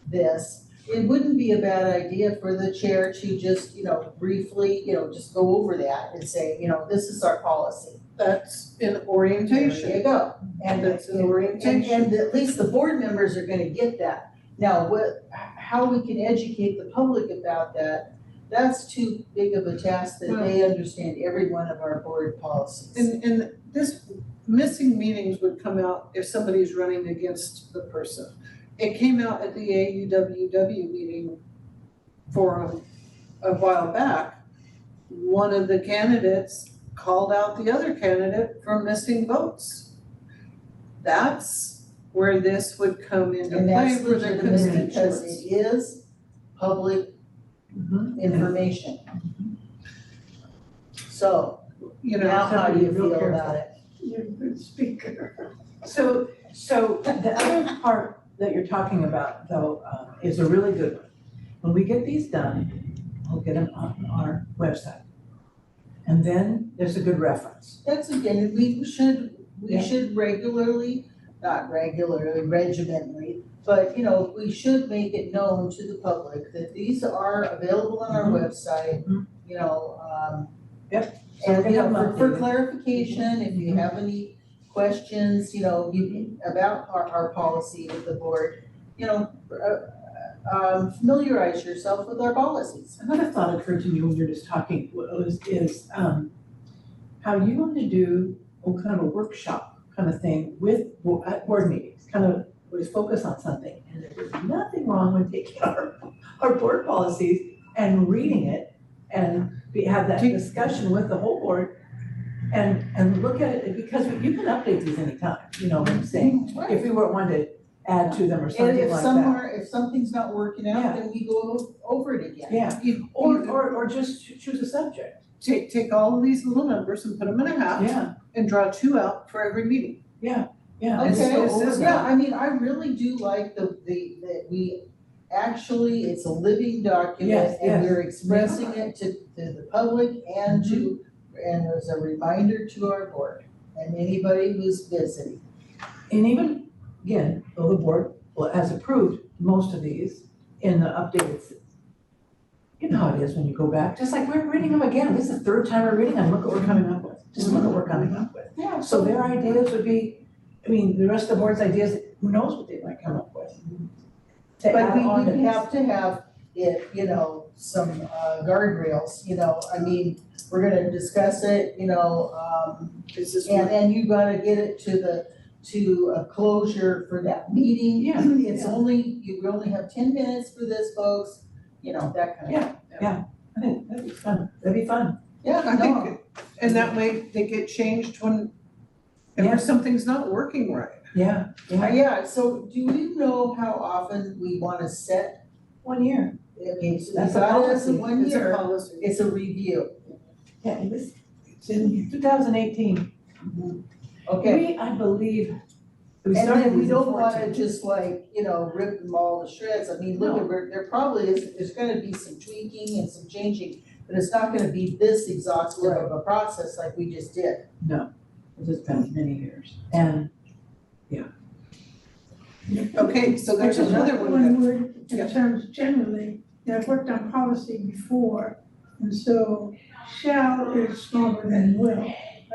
this, it wouldn't be a bad idea for the chair to just, briefly, just go over that and say, this is our policy. That's an There orientation. you go. And That's an orientation. And at least the board members are gonna get that. Now, how we can educate the public about that, that's too big of a task that they understand every one of our board policies. And this missing meetings would come out if somebody's running against the person. It came out at the AUWW meeting forum a while back. One of the candidates called out the other candidate for missing votes. That's where this would come into And play that's for the legitimate because constituents. it is public information. So, now how do you feel about it? You're a good speaker. So the other part that you're talking about though, is a really good one. When we get these done, we'll get them on our website. And then there's a good reference. That's again, we should regularly not regularly, regimentally, but, you know, we should make it known to the public that these are available on our website, you know, Yep. So we're and, you gonna know, have them for updated. clarification, if you have any questions, you know, about our policy with the board, you know, familiarize yourself with our policies. Another thought occurred to me when you were just talking is how you want to do kind of a workshop kind of thing at board meetings, kind of was focus on something. And there's nothing wrong with taking our board policies and reading it and have that discussion with the whole board and look at it, because you can update these anytime, you know what I'm saying? If we were wanting to add to them or And something if like that. if something's not working out, Yeah. then we go over it again. Yeah, or just choose a subject. Take all of these little numbers and put them in a hat Yeah, and draw 2 out for every meeting. yeah. Okay, so over is- that. yeah, I mean, I really do like that we actually, it's a living document Yes, and yes. we're expressing it to the public and and as a reminder to our board and anybody who's visiting. And even, again, though the board has approved most of these in the updated, you know how it is when you go back, just like we're reading them again, this is the third time we're reading them, look what we're coming up with, just look what we're coming up with. Yeah. So their ideas would be, I mean, the rest of the board's ideas, who knows what they might come up with. To But add on we to this. have to have it, you know, some guardrails, you know, I mean, we're gonna discuss it, you know, Is this and then you gotta get it to a closure for that meeting. Yeah, It's only, you only have 10 minutes for this, folks, you know, that kind of. I think that'd be fun, that'd be fun. Yeah, I think, and that way they get changed when, Yeah. if something's not working right. Yeah, Yeah, so do you know how often we wanna set, 1 year, okay, so we That's a got it as a policy. 1 It's a year, policy. it's a review, yeah, it's in 2018. okay? I believe, we And started then we these in don't 14. wanna just like, you know, rip them all to shreds, I mean, look, there probably is, there's gonna be some tweaking and some changing, but it's not gonna be this exhaustive of a process like we just did. It's been many years, and Okay, so there's Just another one one that, word in yeah. terms generally, I've worked on policy before, and so shall is stronger than will.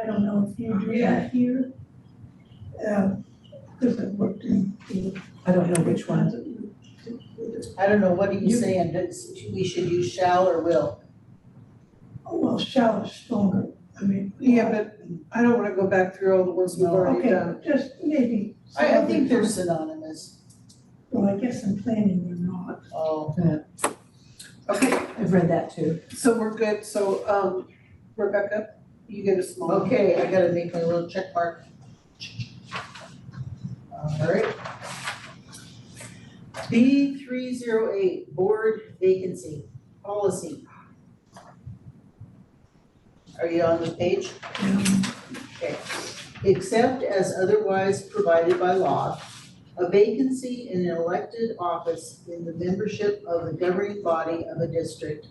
I don't know if you do that here. Because I've worked in. I don't know which one. I don't know, what are you saying, that we should use shall or will? Oh, well, shall is stronger, I mean. yeah, but I don't wanna go back through all the ones we've already done. Okay, just maybe. I think they're synonymous. Well, I guess in planning they're not. Oh, Okay, I've read that too. so we're good, so, Rebecca, you get a small. okay, I gotta make my little check mark. All right. B308, board vacancy, policy. Are you on the page? Okay. Except as otherwise provided by law, a vacancy in an elected office in the membership of the governing body of a district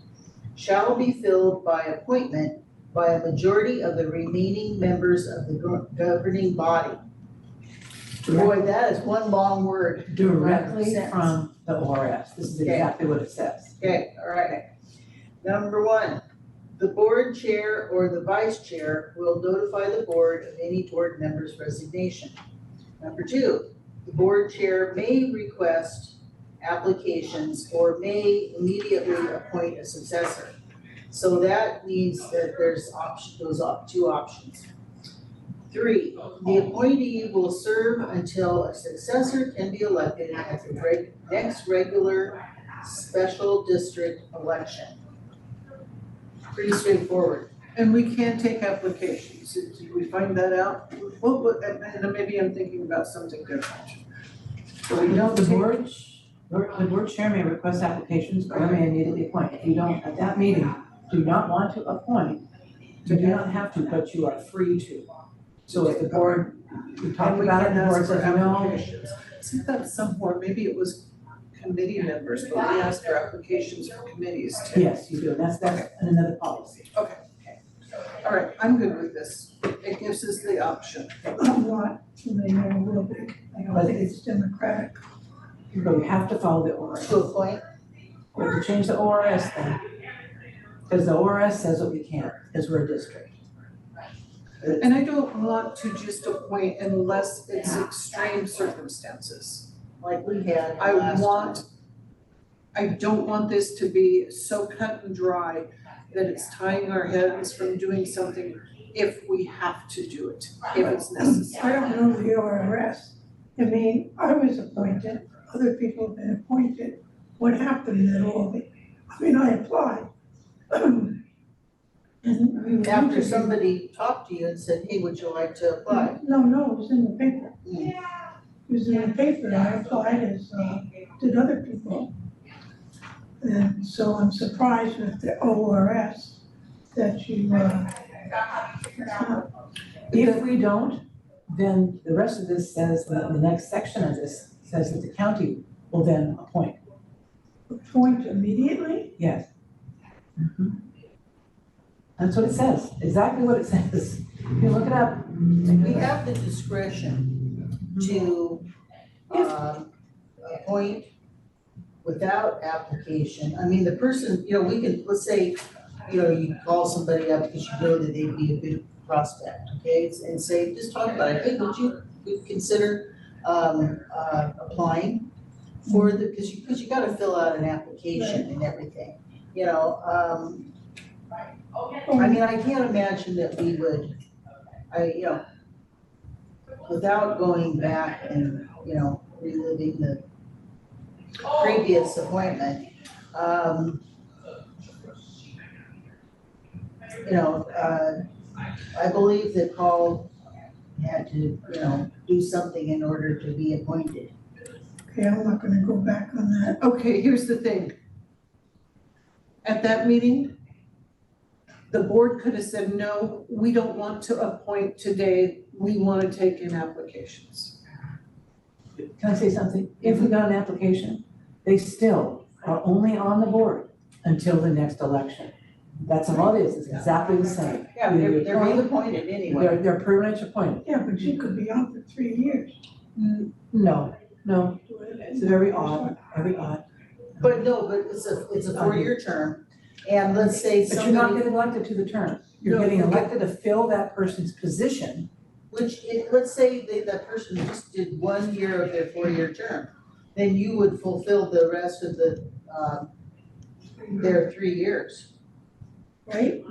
shall be filled by appointment by a majority of the remaining members of the governing body. Boy, that is one long word. Directly Sentence. from the ORS, this is Okay. exactly what it says. Okay, all right. Number 1, the board chair or the vice chair will notify the board of any board member's resignation. Number 2, the board chair may request applications or may immediately appoint a successor. So that means that there's those 2 options. 3, the appointee will serve until a successor can be elected at the next regular special district election. Pretty straightforward. And we can take applications, did we find that out? Well, and maybe I'm thinking about something different. So we don't The take, board chair may request applications or may immediately appoint. If you don't, at that meeting, do not want to appoint, you do not have to, but you are free to. So if the board, we talked and we about it, can the board ask for says no. applications. See that somewhere, maybe it was committee members, but we asked for applications for committees too. Yes, you do, and that's another policy. All right, I'm good with this. It gives us the option. I'm not, and they never will be. I don't think it's democratic. But we have to follow the ORS. To a point, We have to change the ORS then. Because the ORS says that we can't, because we're a district. And I don't want to just appoint unless it's extreme circumstances. like we had I last want, time. I don't want this to be so cut and dry that it's tying our hands from doing something if we have to do it, if it's necessary. I don't know the ORS. I mean, I was appointed, other people have been appointed. What happened at all? I mean, I applied. And we were After interviewed. somebody talked to you and said, hey, would you like to apply? No, it was in the paper. Mm. It was in the paper, I applied as, did other people. And so I'm surprised with the ORS that you, If we don't, then the rest of this says, that the next section of this says that the county will then appoint. appoint immediately. Yes. Mhm. That's what it says, exactly what it says. You can look it up. We have the discretion to, appoint without application. I mean, the person, we can, let's say, you call somebody up because you know that they'd be a good prospect, okay? And say, just talk about it, hey, would you consider, applying for the, because you gotta fill out an application and everything, I mean, I can't imagine that we would, without going back and, reliving the previous appointment, I believe that Paul had to, do something in order to be appointed. Okay, I'm not gonna go back on that. Okay, here's the thing. At that meeting, the board could have said, no, we don't want to appoint today, we want to take in applications. Can I say something? If we got an application, they still are only on the board until the next election. That's all it is, it's exactly the same. Yeah, they're being appointed anyway. They're pretty much appointed. Yeah, but you could be on for 3 years. No, it's very odd, But it's a 4-year term, and let's say But you're not somebody, getting elected to the term. You're No, getting you get- elected to fill that person's position. let's say that person just did 1 year of their 4-year term, then you would fulfill the rest of their 3 years. Right?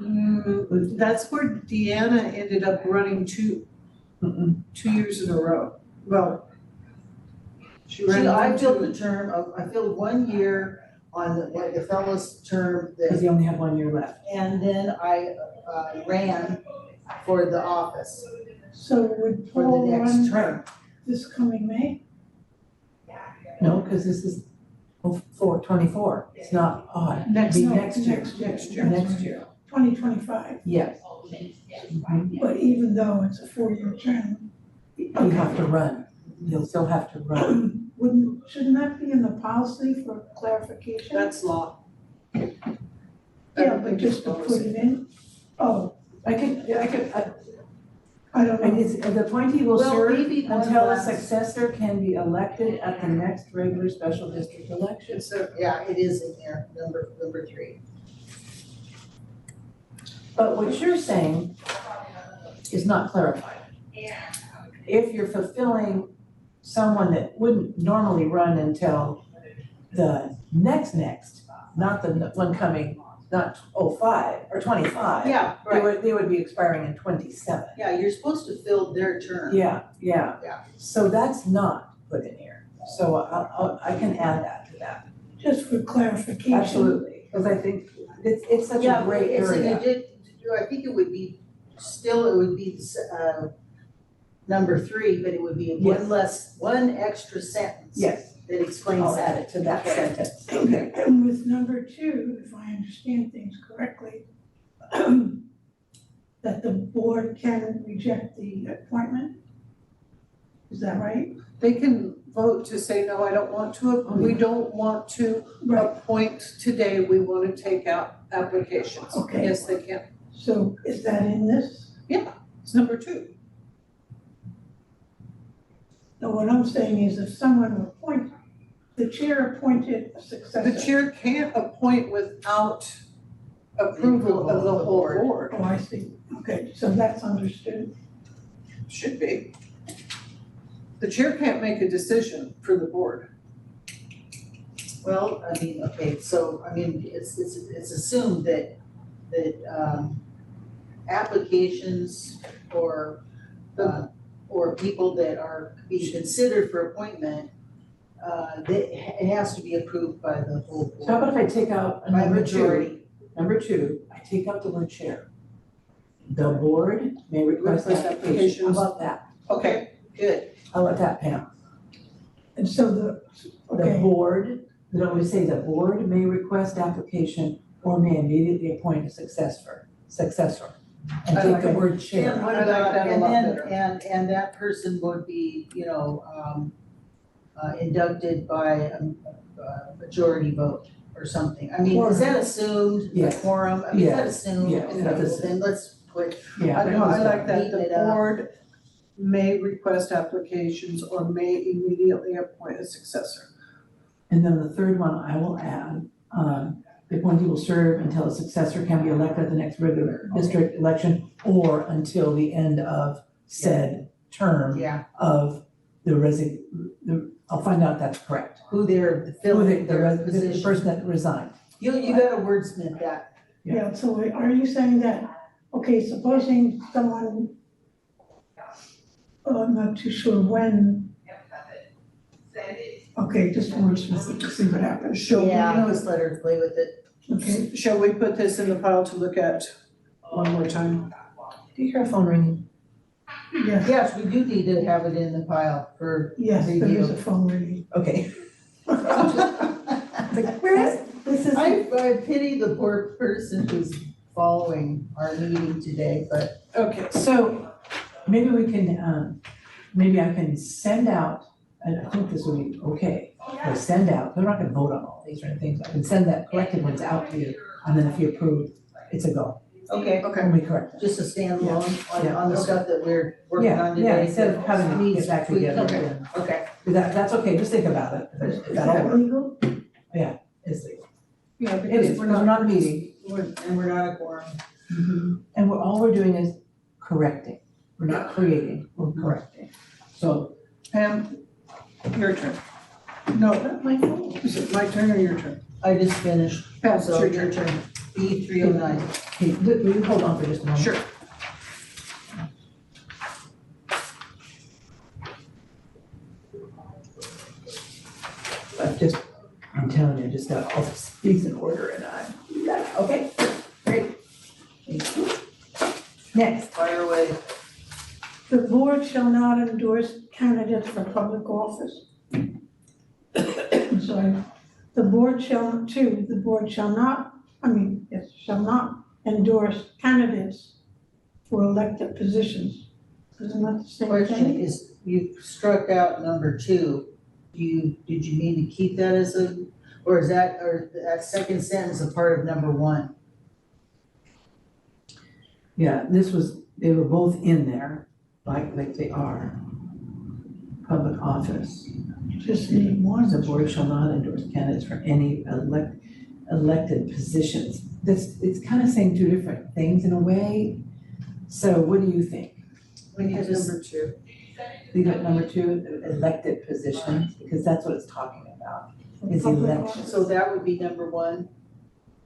That's where Deanna ended up running 2 years in a row. Well, she ran. See, I filled two- the term I filled 1 year on the fellow's term Because you only have 1 year left. and then I ran for the office So would for the Paul next run term. this coming May? No, because this is for 24. It's not odd. Next- Be No, next year. Next year. Next year. 2025, Yes. but even though it's a 4-year term, You have to run. You'll still have to run. shouldn't that be in the policy for clarification? That's law. Yeah, but just to put it in, oh, I I don't and know. it's, the appointee will Well, serve maybe one until a last- successor can be elected at the next regular special district election. So Yeah, it is in there, number 3. But what you're saying is not clarified. If you're fulfilling someone that wouldn't normally run until the next, not the one coming, not 05 or 25. Yeah, They would be expiring in 27. Yeah, you're supposed to fill their term. Yeah. Yeah. So that's not put in here. So I can add that to that. Just for clarification. Absolutely, because I think it's such a Yeah, gray it's an area. I think it would be, it would be, number 3, but it would be one extra sentence. Yes, That explains I'll add that. it to that Okay. sentence. Okay. And with number 2, if I understand things correctly, that the board can reject the appointment? Is that right? they can vote to say, no, I don't want to, we don't want to appoint today, we want to take out applications. Okay. Yes, they can. So is that in this? It's number 2. No, what I'm saying is if someone appointed, the chair appointed a successor. The chair can't appoint without approval of the whole board. Oh, I see. Okay, so that's understood. Should be. The chair can't make a decision for the board. Well, I mean, okay, so, I mean, it's assumed that, applications or people that are being considered for appointment, it has to be approved by the whole So how board, about if I take out by number majority. Number 2, I take out the word chair. The board may request Request applications. How applications. about that? Okay, Good. How about that, Pam? And so The okay, board, we don't always say the board may request application or may immediately appoint a successor. And I take like the it. word chair. And what I like about, that a and lot then, better. and that person would be, inducted by a majority vote or something. I mean, is that assumed, the Yes. quorum? I mean, is that Yes. assumed? Yes, Okay, that's well, then let's put, Yeah. I know, I like that, Neaten the it up. board may request applications or may immediately appoint a successor. And then the third one I will add, the appointee will serve until a successor can be elected at the next regular district election or until the end of said term yeah, of I'll find out if that's correct. who they're Who filling their the position. person that resigned. You gotta wordsmith that. yeah, so are you saying that, okay, supposing someone, I'm not too sure when, okay, just wordsmith it to see what happens. Yeah, just let her play with it. Okay, Shall we put this in the pile to look at one more time? Do you hear a phone ringing? yes, Yes, we do need to have it in the pile for yes, there is review. a phone ringing. Okay. Where is? This is, I pity the poor person who's following our meeting today, but Okay, So maybe we can, maybe I can send out, and I think this will be okay. I send out, we're not gonna vote on all these or anything, I can send that corrected ones out to you, and then if you approve, it's a go. okay, When we correct it. just a standalone Yeah. on the stuff that we're working on today. Yeah, instead of having to Needs get back tweaking. together. Okay, and- okay. That's okay, just think about it, if is that'll that work. legal? It's legal. yeah, It because is, we're not meeting. And we're not a quorum. And all we're doing is correcting, we're not creating, we're correcting. So, Pam, your turn. No, not my phone. Is it my turn or your turn? I just finished, Pam, it's so your your turn. turn. B 309. hey, will you hold on for just a moment? Sure. I'm telling you, I just got all these in order and okay, great. Thank you. Next, Fire away. The board shall not endorse candidates for public office. I'm sorry, the board shall not endorse candidates for elected positions. Isn't that the same Question thing? is, you struck out number 2. Did you mean to keep that as or is that second sentence a part of number 1? yeah, they were both in there, like they are. Public office, Just need one. the board shall not endorse candidates for any elected positions. It's kind of saying two different things in a way. So what do you think? We need number 2. Leave it number 2, elected positions, because that's what it's talking about, is Public election. office. So that would be number 1,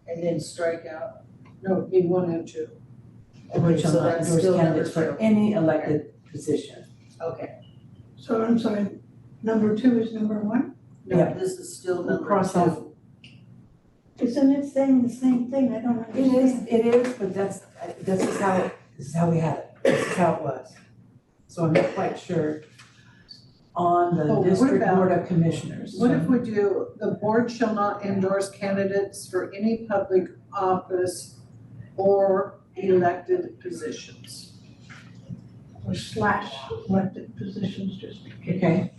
and then strike out. No, it'd be 1 and 2. The board Okay, shall so not that's endorse still number candidates for 2. any elected position. Okay, So I'm sorry, number 2 is number 1? no, Yeah. this is still We'll number cross 2. off. Isn't it saying the same thing? I don't understand. It is, but this is how we had it, this is how it was. So I'm not quite sure on the Oh, what district about- board of commissioners. What if we do, the board shall not endorse candidates for any public office or elected positions? Or slash elected positions, just, Okay,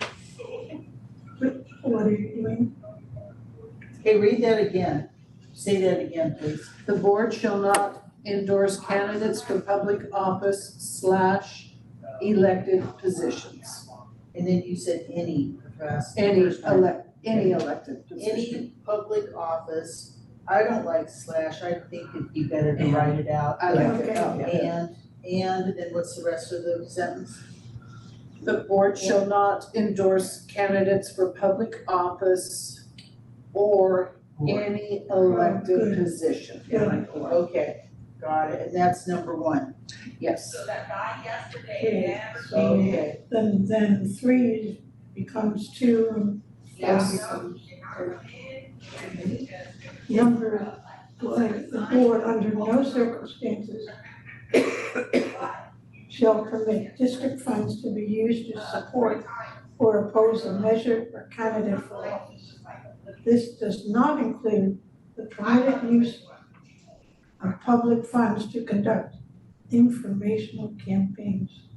what are you doing? Okay, read that again. Say that again, please. The board shall not endorse candidates for public office / elected positions. And then you said any, first. Any first time. any elected position. Any public office, I don't like slash, I think it'd be better to And. write it out. I like Okay. it, And then what's the rest of the sentence? The board shall not endorse candidates for public office or any elected Good. position. Yeah. Okay, got it, and that's number one. Yes. So that guy yesterday never So came in. Okay, then three becomes two, and Yes. number, like, the board under no circumstances shall permit district funds to be used to support or oppose a measure or candidate for office. This does not include the permitted use of public funds to conduct informational campaigns.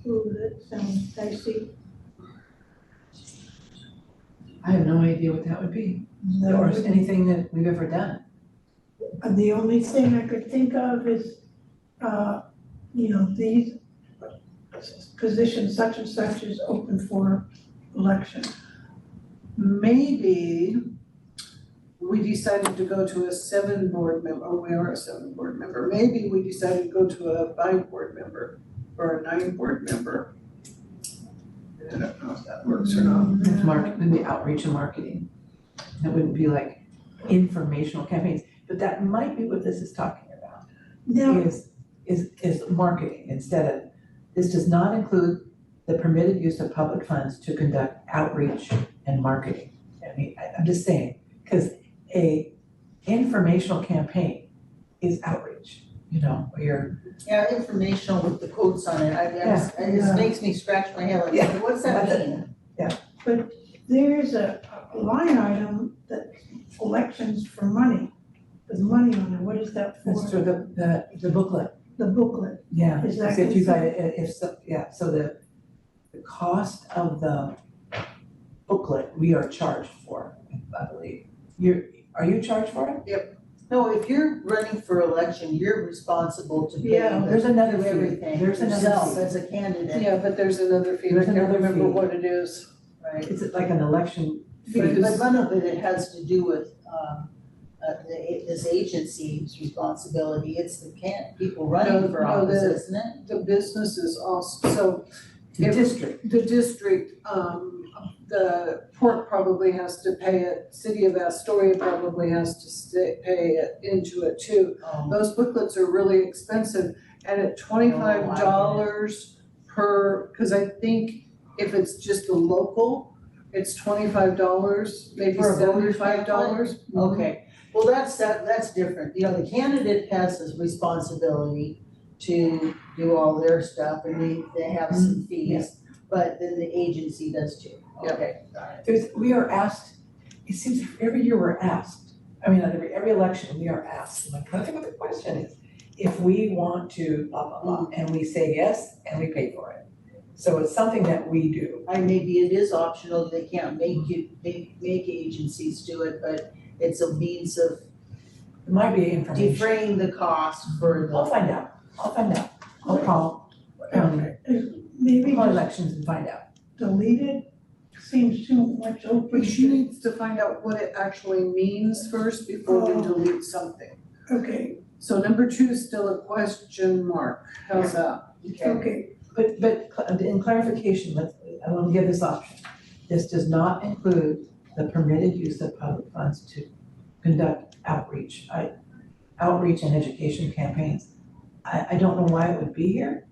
Ooh, that sounds dicey. I have no idea what that would be, or anything that we've ever done. And the only thing I could think of is, these positions such and such is open for election. Maybe we decided to go to a 7-board member, oh, we are a 7-board member. Maybe we decided to go to a 5-board member or a 9-board member. I don't know if that works or not. It's maybe outreach and marketing. It wouldn't be like informational campaigns, but that might be what this is talking about. Now, Is marketing instead of, this does not include the permitted use of public funds to conduct outreach and marketing. I mean, I'm just saying, because a informational campaign is outreach, where you're. yeah, informational with the quotes on it, Yeah. it just makes me scratch my head, like, Yeah. what's that mean? there's a line item that elections for money, with money on it, what is that for? That's for the booklet, The booklet, yeah. Is that If you got it, so the cost of the booklet, we are charged for, I believe. Are you charged for it? No, if you're running for election, you're responsible to pay Yeah, there's another do fee. everything There's another yourself fee. as a candidate, Yeah, but there's another fee, I There's can't another remember fee. what it is. right? Is it like an election fee? But none of it has to do with, this agency's responsibility, it's the people running for No, office, the- isn't it? The business is also, so The if- district, the district, the port probably has to pay it, city of Astoria probably has to pay it into it too. Those booklets are really expensive, and at $25 per, cause I think if it's just the local, it's $25, maybe For a voter's $75. Okay, well, that's different, the candidate has this responsibility to do all their stuff, and they have some fees, but then the agency does too. Yep. Okay, got it. we are asked, it seems every year we're asked, I mean, at every election, we are asked, I'm like, I think what the question is, if we want to blah, blah, blah, and we say yes, and we pay for it. So it's something that we do. Maybe it is optional, they can't make agencies do it, but it's a means of It might be information. defraying the cost for I'll the, find out, I'll call, maybe call just elections and find out. delete it, seems too much open. But she needs to find out what it actually means first before we delete something. Okay, So number 2 is still a question mark, how's that? okay, okay, But in clarification, I want to give this option. This does not include the permitted use of public funds to conduct outreach. Outreach and education campaigns. I don't know why it would be here,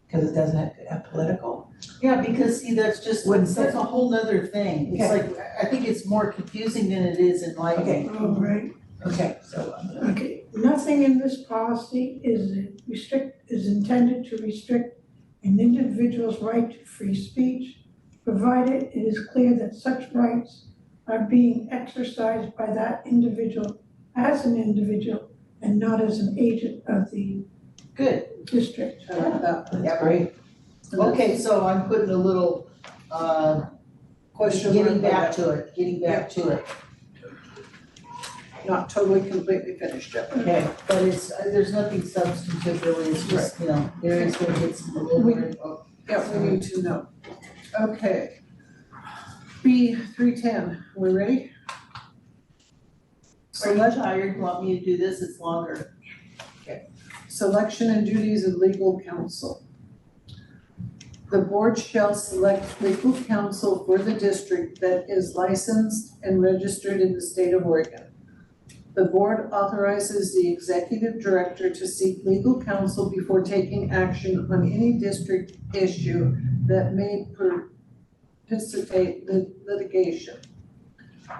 because it doesn't have political. yeah, because see, that's Wouldn't that's fit. a whole nother thing, it's Okay. like, I think it's more confusing than it is enlightening. Okay, all right. okay, so, Okay, nothing in this policy is intended to restrict an individual's right to free speech, provided it is clear that such rights are being exercised by that individual as an individual and not as an agent of the Good, district. I like that. that's great. okay, so I'm putting a little, Question mark. getting back to it. not totally completely finished yet. Okay, But it's, there's nothing substantive really, it's just, you know, Gary's gonna get some, a little more info. Yeah, we need to know. Okay. B 310, we ready? Are you tired, want me to do this, it's longer. Selection and duties of legal counsel. The board shall select legal counsel for the district that is licensed and registered in the state of Oregon. The board authorizes the executive director to seek legal counsel before taking action on any district issue that may participate in litigation.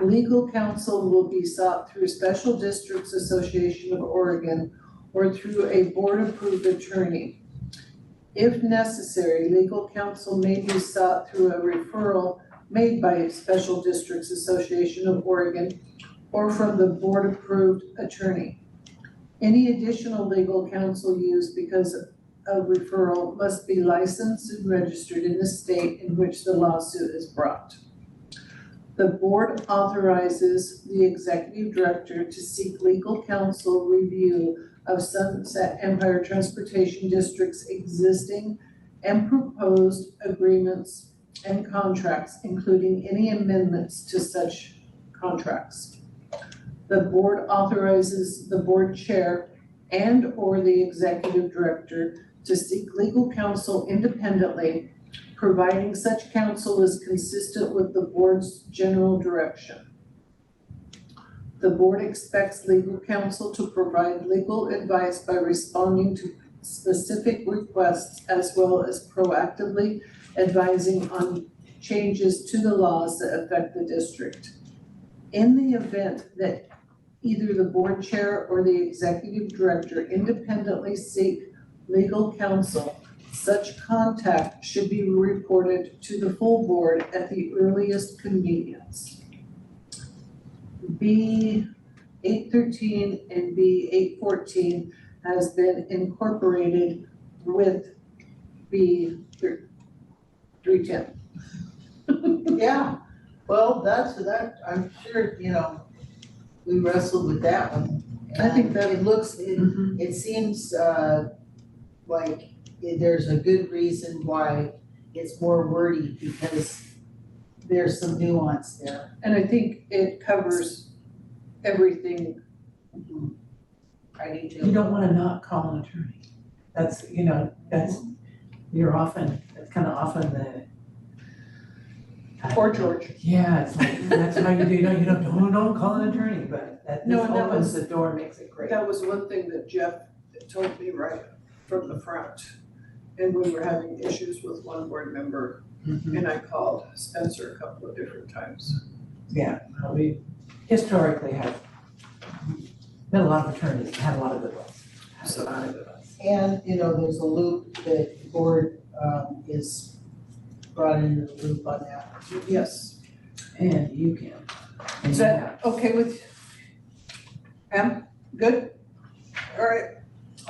Legal counsel will be sought through Special Districts Association of Oregon or through a board-approved attorney. If necessary, legal counsel may be sought through a referral made by Special Districts Association of Oregon or from the board-approved attorney. Any additional legal counsel used because of referral must be licensed and registered in the state in which the lawsuit is brought. The board authorizes the executive director to seek legal counsel review of Sunset Empire Transportation District's existing and proposed agreements and contracts, including any amendments to such contracts. The board authorizes the board chair and/or the executive director to seek legal counsel independently, providing such counsel is consistent with the board's general direction. The board expects legal counsel to provide legal advice by responding to specific requests as well as proactively advising on changes to the laws that affect the district. In the event that either the board chair or the executive director independently seek legal counsel, such contact should be reported to the full board at the earliest convenience. B 813 and B 814 has been incorporated with B 310. Yeah, well, that, I'm sure, you know, we wrestled with that one. I think that- It looks, it seems, like there's a good reason why it's more wordy because there's some nuance there. And I think it covers everything. I do you too. don't wanna not call an attorney. That's, you know, that's kind of often the. Or George. Yeah, it's like, that's how you do, don't call an attorney, but that, No, this and that opens was- the door, makes it great. That was one thing that Jeff told me right from the front. And we were having issues with one board member, and I called Spencer a couple of different times. Yeah, we historically have been a lot of attorneys, had a lot of good ones. Had a lot of good ones. And, you know, there's a loop that the board, is brought into the loop on that. Yes. And you can. And Is you that okay with Pam? Good? All right.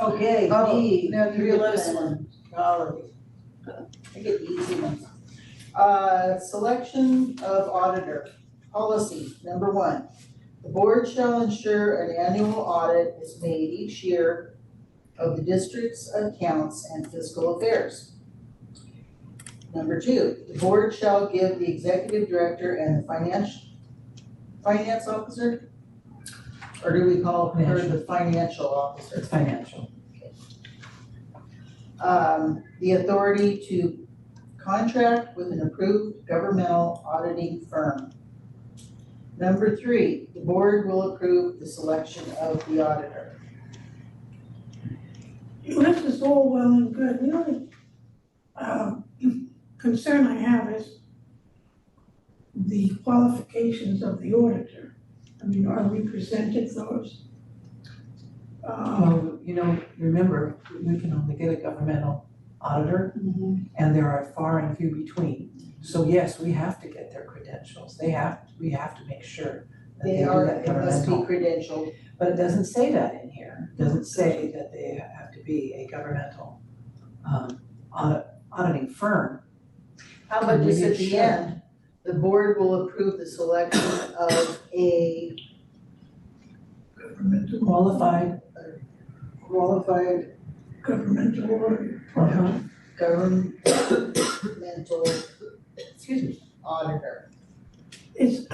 Okay, Oh, B, now you get this 311. Golly. I get the easy ones. Selection of auditor. Policy, number 1. The board shall ensure an annual audit is made each year of the district's accounts and fiscal affairs. Number 2, the board shall give the executive director and the finance officer? Or do we call her the financial officer? It's financial. The authority to contract with an approved governmental auditing firm. Number 3, the board will approve the selection of the auditor. This is all well and good. The only concern I have is the qualifications of the auditor. I mean, are we presented those? Well, remember, we can only get a governmental auditor, and there are far and few between. So yes, we have to get their credentials. We have to make sure that they do that It must be governmental. credentialed. But it doesn't say that in here. It doesn't say that they have to be a governmental auditing firm. How about Maybe just at it the should. end, the board will approve the selection of a governmental. Qualified, Governmental auditor. Uh-huh. Governmental, auditor. Is,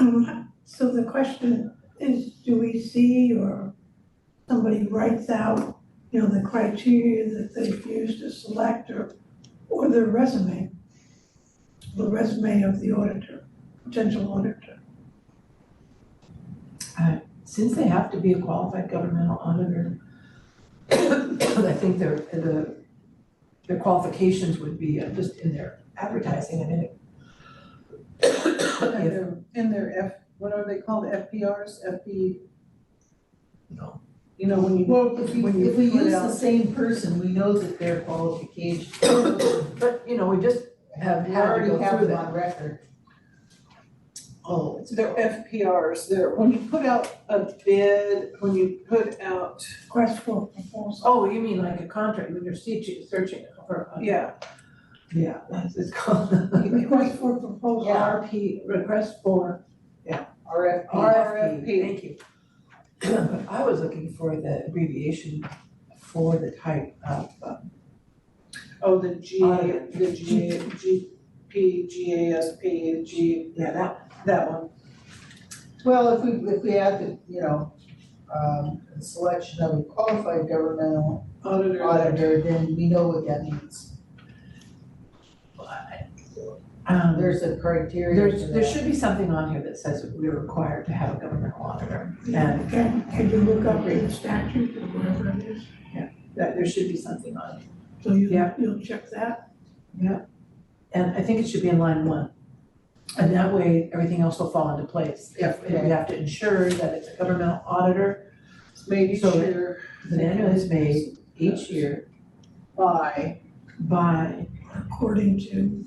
so the question is, do we see or somebody writes out, the criteria that they've used to select or their resume? The resume of the auditor, potential auditor. Since they have to be a qualified governmental auditor, I think their qualifications would be just in their advertising, I mean. in their what are they called, FPRs, FP? No. When you. Well, if we put use the out- same person, we know that their qualifications. But, we just have We had to already go have through them that. on record. Oh, it's. They're FPRs, when you put out a bid, when you put out, Request for proposal. Oh, you mean like a contract, when you're searching for. yeah, Yeah, that's, it's called. Request for proposal. Yeah. RP, request for RFP. RFP, thank you. But I was looking for the abbreviation for the type of, the Auditor. GASP, yeah, that one. Well, if we add the, the selection of a qualified governmental auditor, then we know what that means. There's a criteria for there that. should be something on here that says that we're required to have a governmental auditor. And Can you look up in the statute or whatever it is? that there should be something on it. So Yeah. you'll check that? And I think it should be in line 1. And that way, everything else will fall into place. If we have to ensure that it's a governmental auditor, It's made each So year the manual is made each year by, by According to.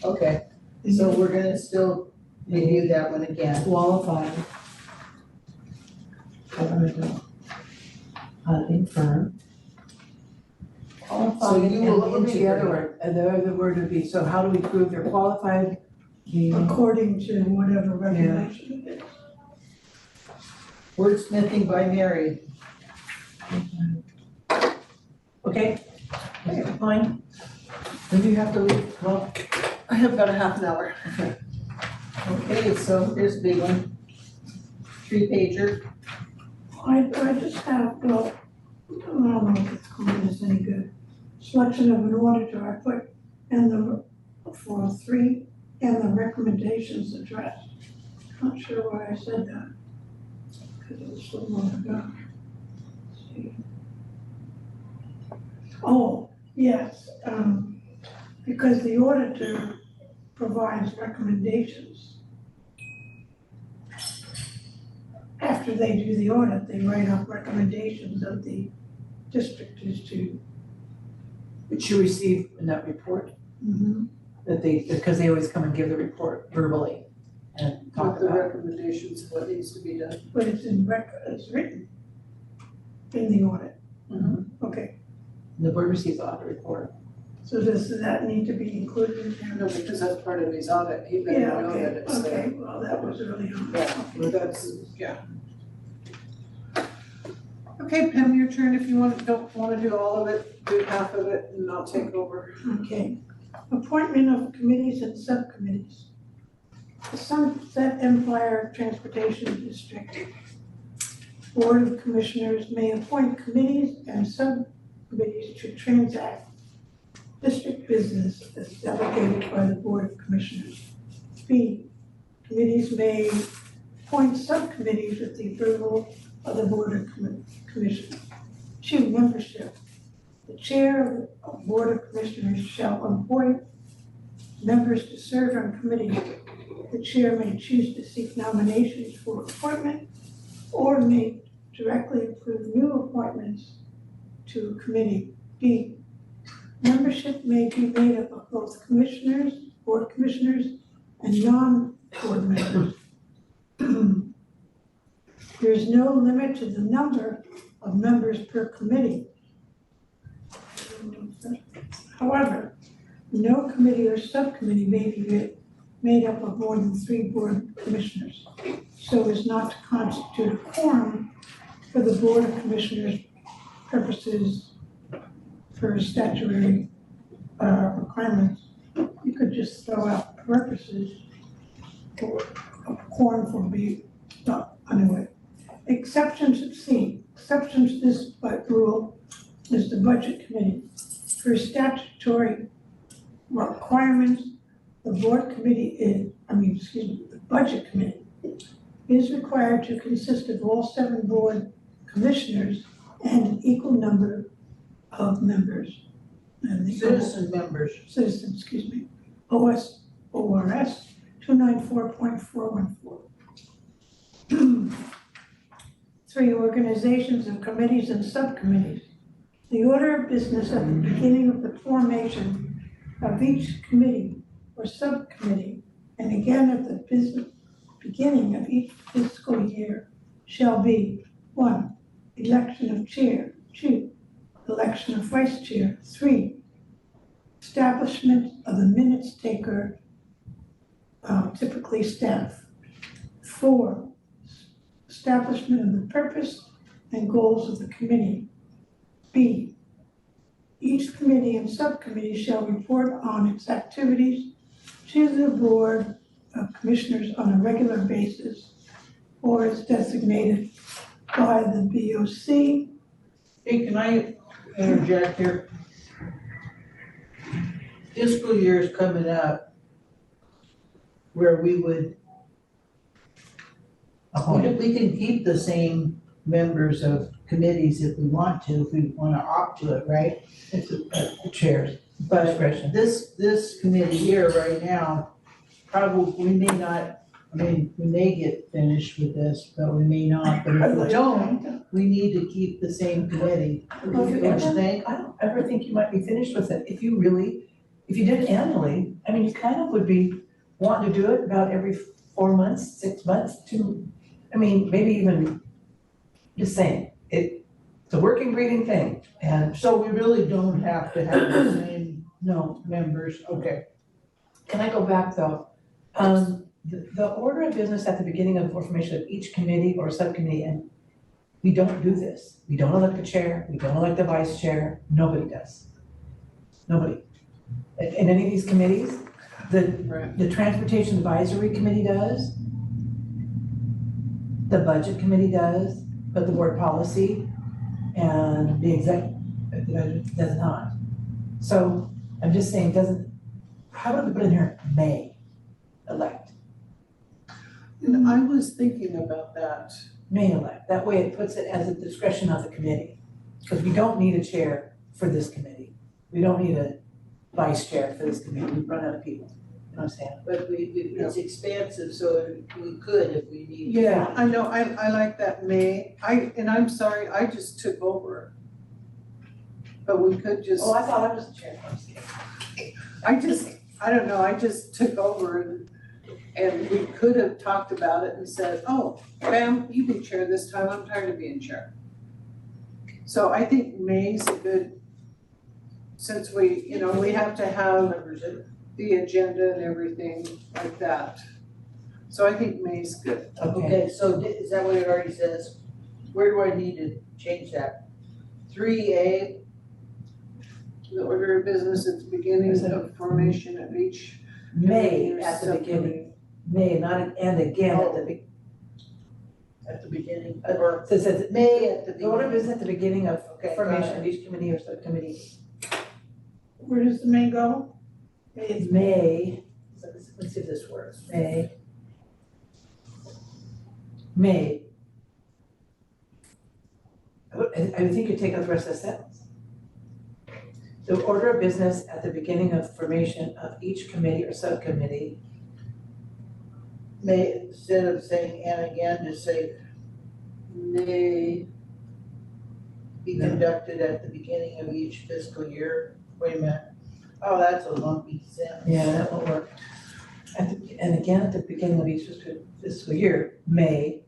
Okay, so we're gonna still review that one again. qualified governmental auditing firm. So you will And what would be the other integrate. word? And the other word would be, so how do we prove they're qualified? According to whatever regulation it is. Wordsmithing by Mary. Okay, fine. When do you have to leave? Well, I have about a half an hour. Okay, so here's a big one. 3-pager. I just have, I don't know if it's comment is any good. Selection of an auditor, I put, for 3, and the recommendations addressed. Not sure why I said that. Because it was so long ago. Let's see. Oh, yes, because the auditor provides recommendations. After they do the audit, they write up recommendations that the district is to. did you receive in that report that because they always come and give the report verbally and talk With the about it? recommendations of what needs to be done. But it's it's written in the audit. Okay, The board receives the audit report. so does that need to be included in there? No, because that's part of his audit, he better Yeah, know that okay, it's there. okay, well, that was early on. Yeah, Okay. that's, yeah. Okay, Pam, your turn, if you don't wanna do all of it, do half of it and I'll take over. Okay, appointment of committees and subcommittees. The Sunset Empire Transportation District Board of Commissioners may appoint committees and subcommittees to transact district business as delegated by the Board of Commissioners. B, committees may appoint subcommittees with the approval of the Board of Commissioners. 2, membership. The chair of the Board of Commissioners shall appoint members to serve on committees. The chair may choose to seek nominations for appointment or may directly approve new appointments to a committee. B, membership may be made up of both commissioners, board commissioners, and non-board members. There is no limit to the number of members per committee. However, no committee or subcommittee may be made up of more than 3 board commissioners. so as not to constitute a quorum for the Board of Commissioners purposes for statutory requirements. You could just throw out purposes for a quorum for anyway. Exceptions to this rule is the Budget Committee. For statutory requirements, the Budget Committee is required to consist of all 7 board commissioners and an equal number of members. And the citizens, ORS 294.414. 3, organizations and committees and subcommittees. The order of business at the beginning of the formation of each committee or subcommittee, and again at the beginning of each fiscal year, shall be 1, election of chair, 2, election of vice chair, 3, establishment of the minutes taker, typically staff, 4, establishment of the purpose and goals of the committee. B, each committee and subcommittee shall report on its activities to the Board of Commissioners on a regular basis or as designated by the BOC. Hey, can I interject here? Fiscal year is coming up where we would, we can keep the same members of committees if we want to, if we wanna opt to it, right? It's the chair's But discretion. this committee here right now, probably, we may not, we may get finished with this, but we may not, but if we don't, we need to keep the same committee. Well, if you Don't you ever- think? I don't ever think you might be finished with it. If you did it annually, you kind of would be wanting to do it about every 4 months, 6 months, maybe even just saying. It's a working, breathing thing, and So we really don't have to have the same members, okay. can I go back though? The order of business at the beginning of the formation of each committee or subcommittee, and we don't do this. We don't elect the chair, we don't elect the vice chair, nobody does. Nobody. In any of these committees, the Transportation Advisory Committee does, the Budget Committee does, but the Board Policy and the Executive does not. So I'm just saying, how do we put in here, may elect? And I was thinking about that. May elect, that way it puts it as a discretion of the committee. Because we don't need a chair for this committee. We don't need a vice chair for this committee, we've run out of people, you know what I'm saying? But it's expansive, so we could if we need. Yeah. I know, I like that May, I'm sorry, I just took over. But we could just, Oh, I thought I was the chair, I was kidding. I don't know, I just took over and we could have talked about it and said, oh, Pam, you be chair this time, I'm tired of being chair. So I think May's a good, since we have to have the agenda and everything like that. So I think May's good. Okay, so is that what it already says? Where do I need to change that? 3A, The order of business at the beginning of formation of each. May committee or at the beginning, subcommittee. may, not, and again at the beginning, so or it says, May at the the order of beginning. business at the beginning of Okay, formation got of each committee or subcommittee. Where does the May go? It's May, so let's see if this works, May. I think you take out the rest of the sentence. The order of business at the beginning of formation of each committee or subcommittee. May, instead of saying and again, just say may be conducted at the beginning of each fiscal year. Wait a minute. Oh, that's a lumpy sentence. Yeah, that won't work. And again, at the beginning of each fiscal year, may.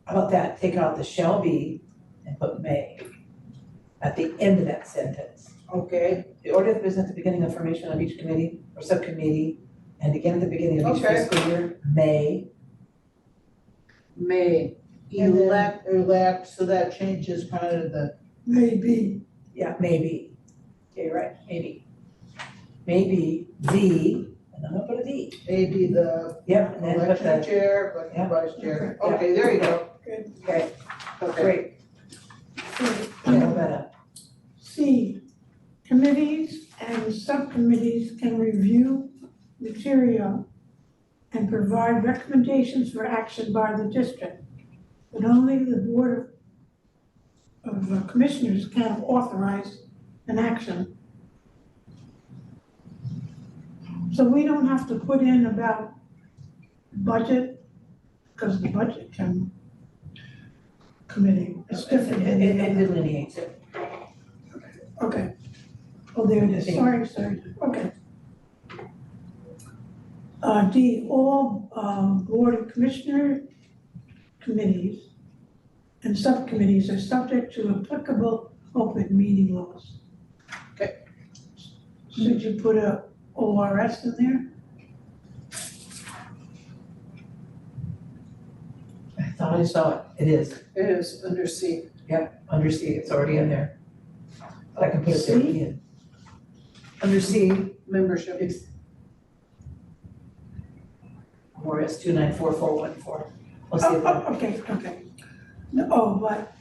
How about that? Take out the shall be and put may at the end of that sentence. Okay, The order of business at the beginning of formation of each committee or subcommittee, and again at the beginning of each Okay. fiscal year, may may And then elect, elect, so that changes kind of the, Maybe, Yeah, maybe. Yeah, you're right, maybe. Maybe the, and I'm gonna put a D. maybe the Yep, and then put election the, chair, but Yeah. the vice chair. Yeah. Okay, there you go. good. okay, okay, great. Yeah, better. C, committees and subcommittees can review material and provide recommendations for action by the district. But only the Board of Commissioners can authorize an action. So we don't have to put in about budget, because the budget committee is different than the It other. delineates it. Okay. Oh, there it is, sorry, okay. D, all, board of commissioner committees and subcommittees are subject to applicable open meeting laws. Okay. Should you put a ORS in there? I thought I saw it. It is. it is under C. Under C, it's already in there. But I can put it there C? again. Under C, Membership, it's ORS 294414. We'll see if that, Okay. No, oh, but,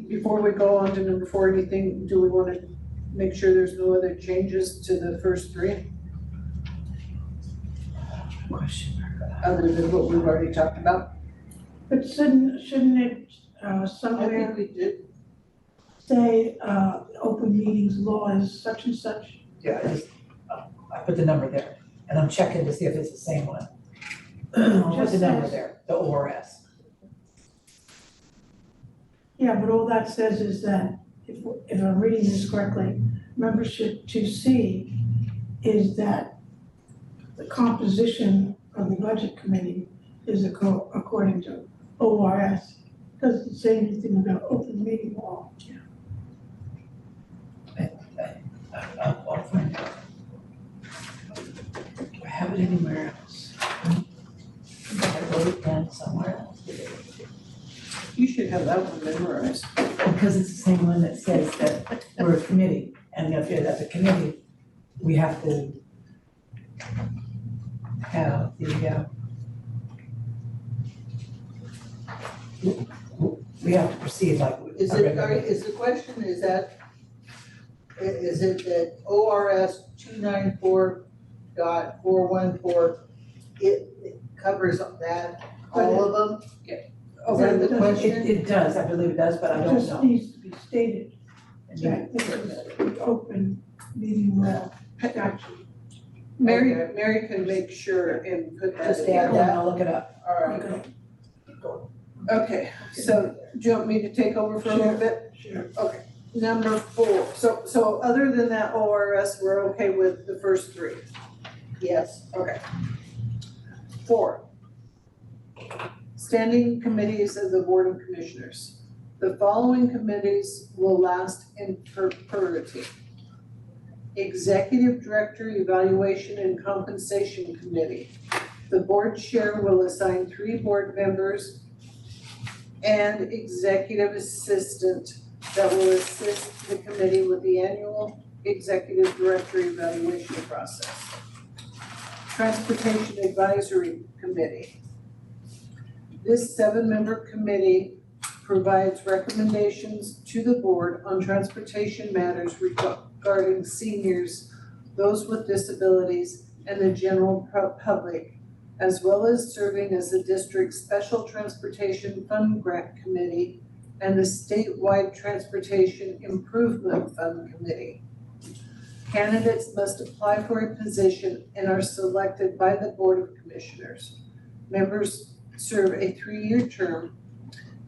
before we go on to number 4, anything, do we wanna make sure there's no other changes to the first 3, question mark. other than what we've already talked about? but shouldn't it, I somewhere think we did. say, open meetings law is such and such? Yeah, I put the number there, and I'm checking to see if it's the same one. I'll put the number there, the ORS. Yeah, but all that says is that, if I'm reading this correctly, membership 2C is that the composition of the budget committee is according to ORS. Doesn't say anything about open meeting law. I'll find out. Do I have it anywhere else? I wrote it down somewhere else. You should have that one memorized. Because it's the same one that says that we're a committee, and if you're, as a committee, we have to have the, we have to proceed like. Is it, is the question, is it that ORS 294.414, it covers that, all of them? Is that the question? It does, I believe it does, but I It don't just know. needs to be stated that this is the open meeting law statute. Mary can make sure and put that Just in. add Hold on, I'll look it up. All right. Okay, Okay, so do you want me to take over for a little bit? sure. Number 4, so other than that ORS, we're okay with the first 3? Yes. Okay. 4, standing committees of the Board of Commissioners. The following committees will last in perpetuity. Executive Director Evaluation and Compensation Committee. The board chair will assign 3 board members and executive assistant that will assist the committee with the annual executive director evaluation process. Transportation Advisory Committee. This 7-member committee provides recommendations to the board on transportation matters regarding seniors, those with disabilities, and the general public, as well as serving as the district's Special Transportation Fund Grant Committee and the statewide Transportation Improvement Fund Committee. Candidates must apply for a position and are selected by the Board of Commissioners. Members serve a 3-year term.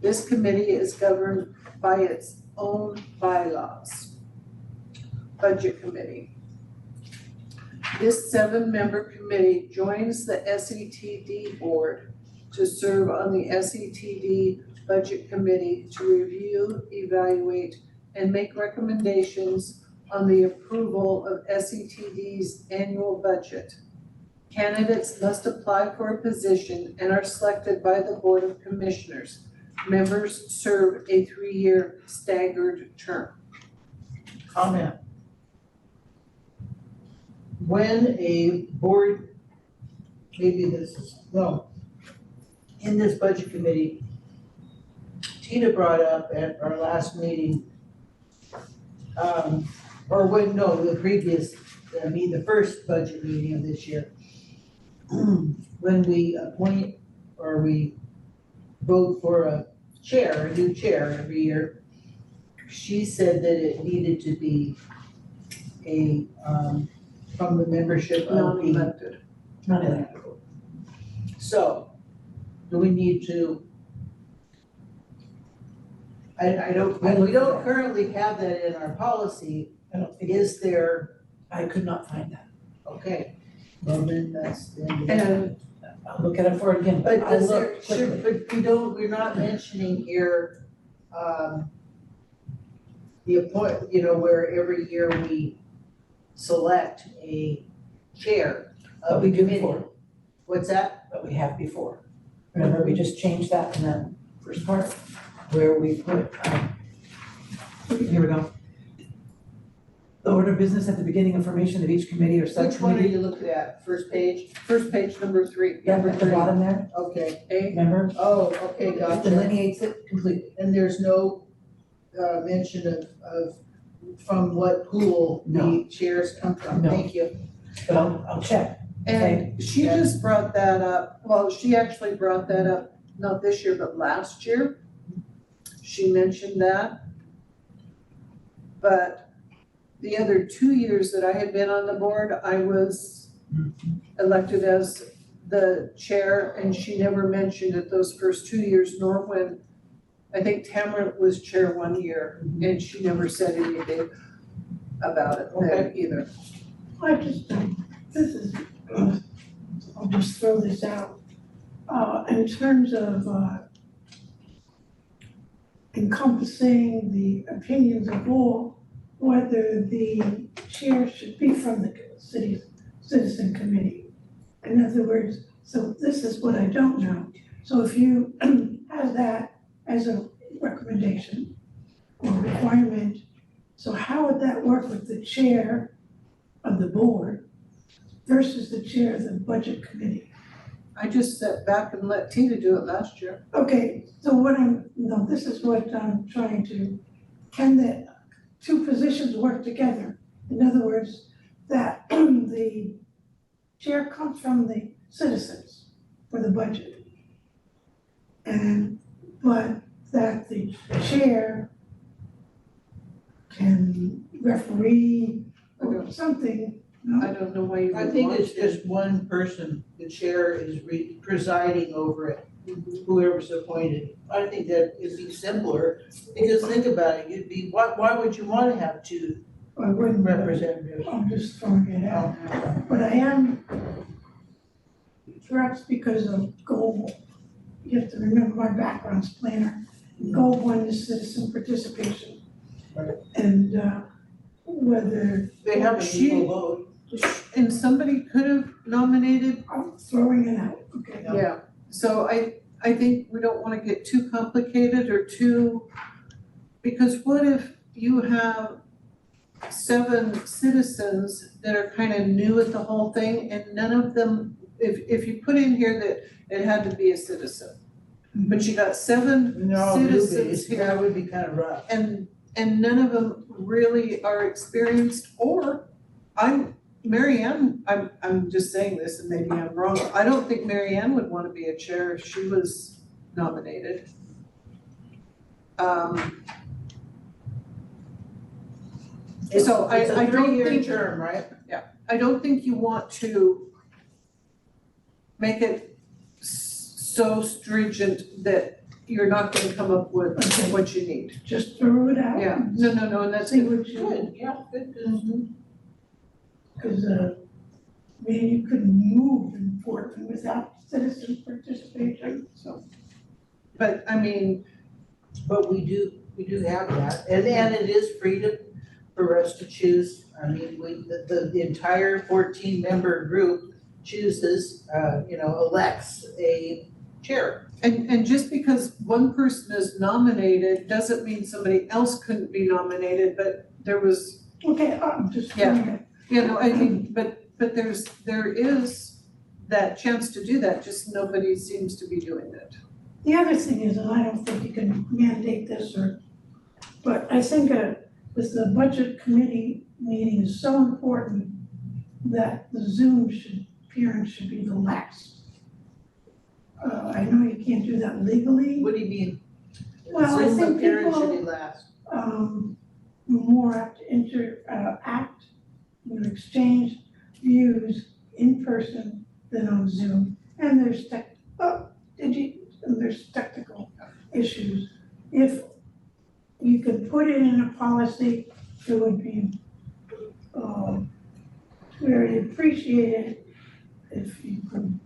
This committee is governed by its own bylaws. Budget Committee. This 7-member committee joins the SETD board to serve on the SETD Budget Committee to review, evaluate, and make recommendations on the approval of SETD's annual budget. Candidates must apply for a position and are selected by the Board of Commissioners. Members serve a 3-year staggered term. Comment. When a board, maybe this is, no, in this budget committee, Tina brought up at our last meeting, or when, no, the previous, the first budget meeting of this year, when we appoint or we vote for a new chair every year, she said that it needed to be from the membership of the, Non-elected. Non-elected. so, do we need to? I don't, we don't currently have that in our policy, I don't think, is there, I could not find that. okay, well then that's the end of it. And I'll look at it for it again, But but I'll does there, look quickly. but we're not mentioning here, the where every year we select a chair But of we the do committee. before, What's that? but we have before. Remember, we just changed that in that first part, where we put, here we go. The order of business at the beginning, information of each committee or Which one are subcommittee. you looking at, first page? first page, number 3. Yeah, at the bottom there, Okay, remember? oh, okay, It gotcha. delineates it completely. And there's no, mention of from what pool the No. chairs come from, No. thank you. But I'll check. And she Yeah. just brought that up, well, she actually brought that up, not this year, but last year. She mentioned that. But the other 2 years that I had been on the board, I was elected as the chair, and she never mentioned it those first 2 years, nor when, I think Tamara was chair 1 year, and she never said anything about it then either. I just, this is, I'll just throw this out. In terms of, encompassing the opinions of all, whether the chair should be from the city's citizen committee. In other words, so this is what I don't know. So if you have that as a recommendation or requirement, so how would that work with the chair of the board versus the chair of the budget committee? I just sat back and let Tina do it last year. Okay, so this is what I'm trying to, can the two positions work together? In other words, that the chair comes from the citizens for the budget. But that the chair can referee or something, no? I don't know why you I would think want it's to. just one person, the chair is presiding over it, whoever's appointed. I think that it'd be simpler, because think about it, you'd be, why would you wanna have two I wouldn't, representatives? I'm just throwing it out. But I am, perhaps because of goal, you have to remember my background's planner. Goal 1 is citizen participation. Right. And whether, They have a equal vote. And somebody could have nominated, I'm throwing it out, okay? yeah, so I think we don't wanna get too complicated or too, because what if you have 7 citizens that are kind of new at the whole thing, and none of them, if you put in here that it had to be a citizen, but you got 7 No, citizens here, that would be kind of rough. and none of them really are experienced, or Mary Ann, I'm just saying this and maybe I'm wrong, I don't think Mary Ann would wanna be a chair if she was nominated. It's So I a don't 3-year think- term, right? I don't think you want to make it so stringent that you're not gonna come up with what you need. Just throw it out. Yeah, no, and that's See good. what you, Good, yeah, good. because, man, you couldn't move in Portland without citizen participation, so. But I mean, But we do have that, and it is freedom for us to choose. I mean, the entire 14-member group chooses, elects a chair. And just because one person is nominated, doesn't mean somebody else couldn't be nominated, but there was, Okay, I'm just. Yeah. I mean, but there is that chance to do that, just nobody seems to be doing it. The other thing is, and I don't think you can mandate this but I think with the budget committee meeting is so important that the Zoom appearance should be the last. I know you can't do that legally, What do you mean? Well, I Zoom think appearance people- should be last. more apt to interact, exchange views in person than on Zoom. And there's there's technical issues. If you could put it in a policy, it would be very appreciated if you could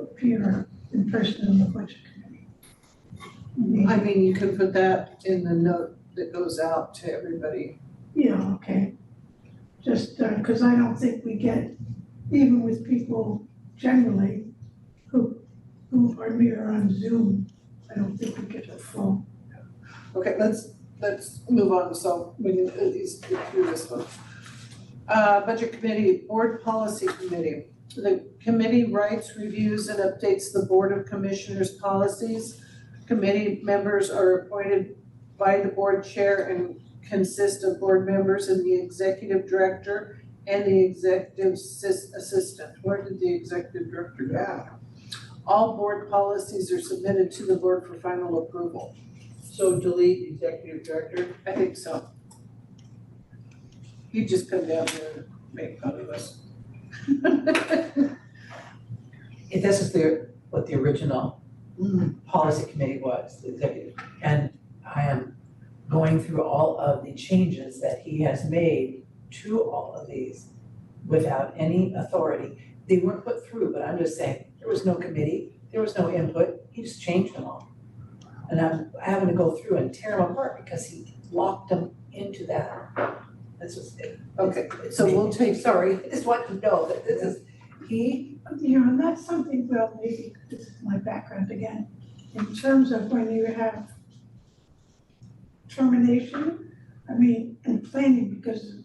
appear in person in the budget committee. I mean, you can put that in the note that goes out to everybody. Yeah, okay. Just, cause I don't think we get, even with people generally who are here on Zoom, I don't think we get the full. Okay, let's move on, so we can at least get through this one. Budget committee, board policy committee. The committee writes, reviews, and updates the Board of Commissioners policies. Committee members are appointed by the board chair and consist of board members and the executive director and the executive assistant. Where did the executive director go? All board policies are submitted to the board for final approval. So delete executive director. I think so. You just come down here and make fun of us. This is what the original policy committee was, the executive. And I am going through all of the changes that he has made to all of these without any authority. They weren't put through, but I'm just saying, there was no committee, there was no input, he just changed them all. And I'm having to go through and tear them apart because he locked them into that. This was it. Okay, so we'll take, Sorry, I just want to know that this is, And that's something, well, maybe this is my background again, in terms of when you have termination, and planning, because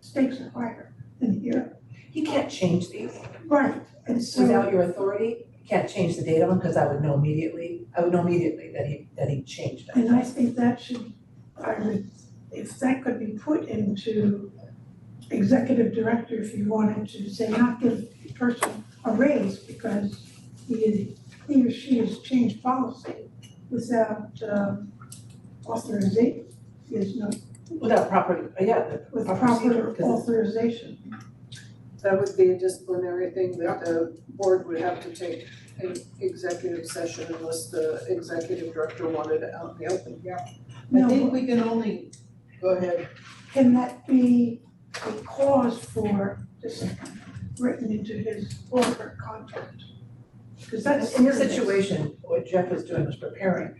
stakes are higher than here. he can't change these. Right, and so. Without your authority, you can't change the date of them, because I would know immediately that he changed them. And I think that if that could be put into executive director, if you wanted to say not give the person a raise because he or she has changed policy without authorization, is no, Without proper, with proper proper procedure, 'cause authorization. that would be a disciplinary thing that the board would have to take an executive session unless the executive director wanted it out in the open. I No, think we can only, go ahead. can that be a clause for this written into his corporate contract? Because that's in this serious. situation, what Jeff was doing was preparing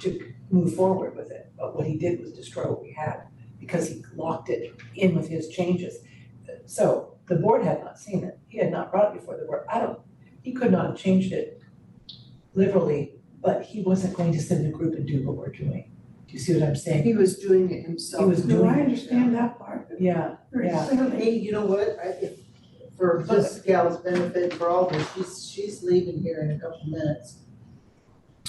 to move forward with it, but what he did was destroy what we had, because he locked it in with his changes. So the board had not seen it, he had not brought it before the board, he could not have changed it literally, but he wasn't going to sit in a group and do what we're doing. Do you see what I'm saying? He was doing it himself. He was No, doing I it. understand that part Yeah, very yeah. clearly. Hey, you know what, for this gal's benefit, for all of us, she's leaving here in a couple minutes.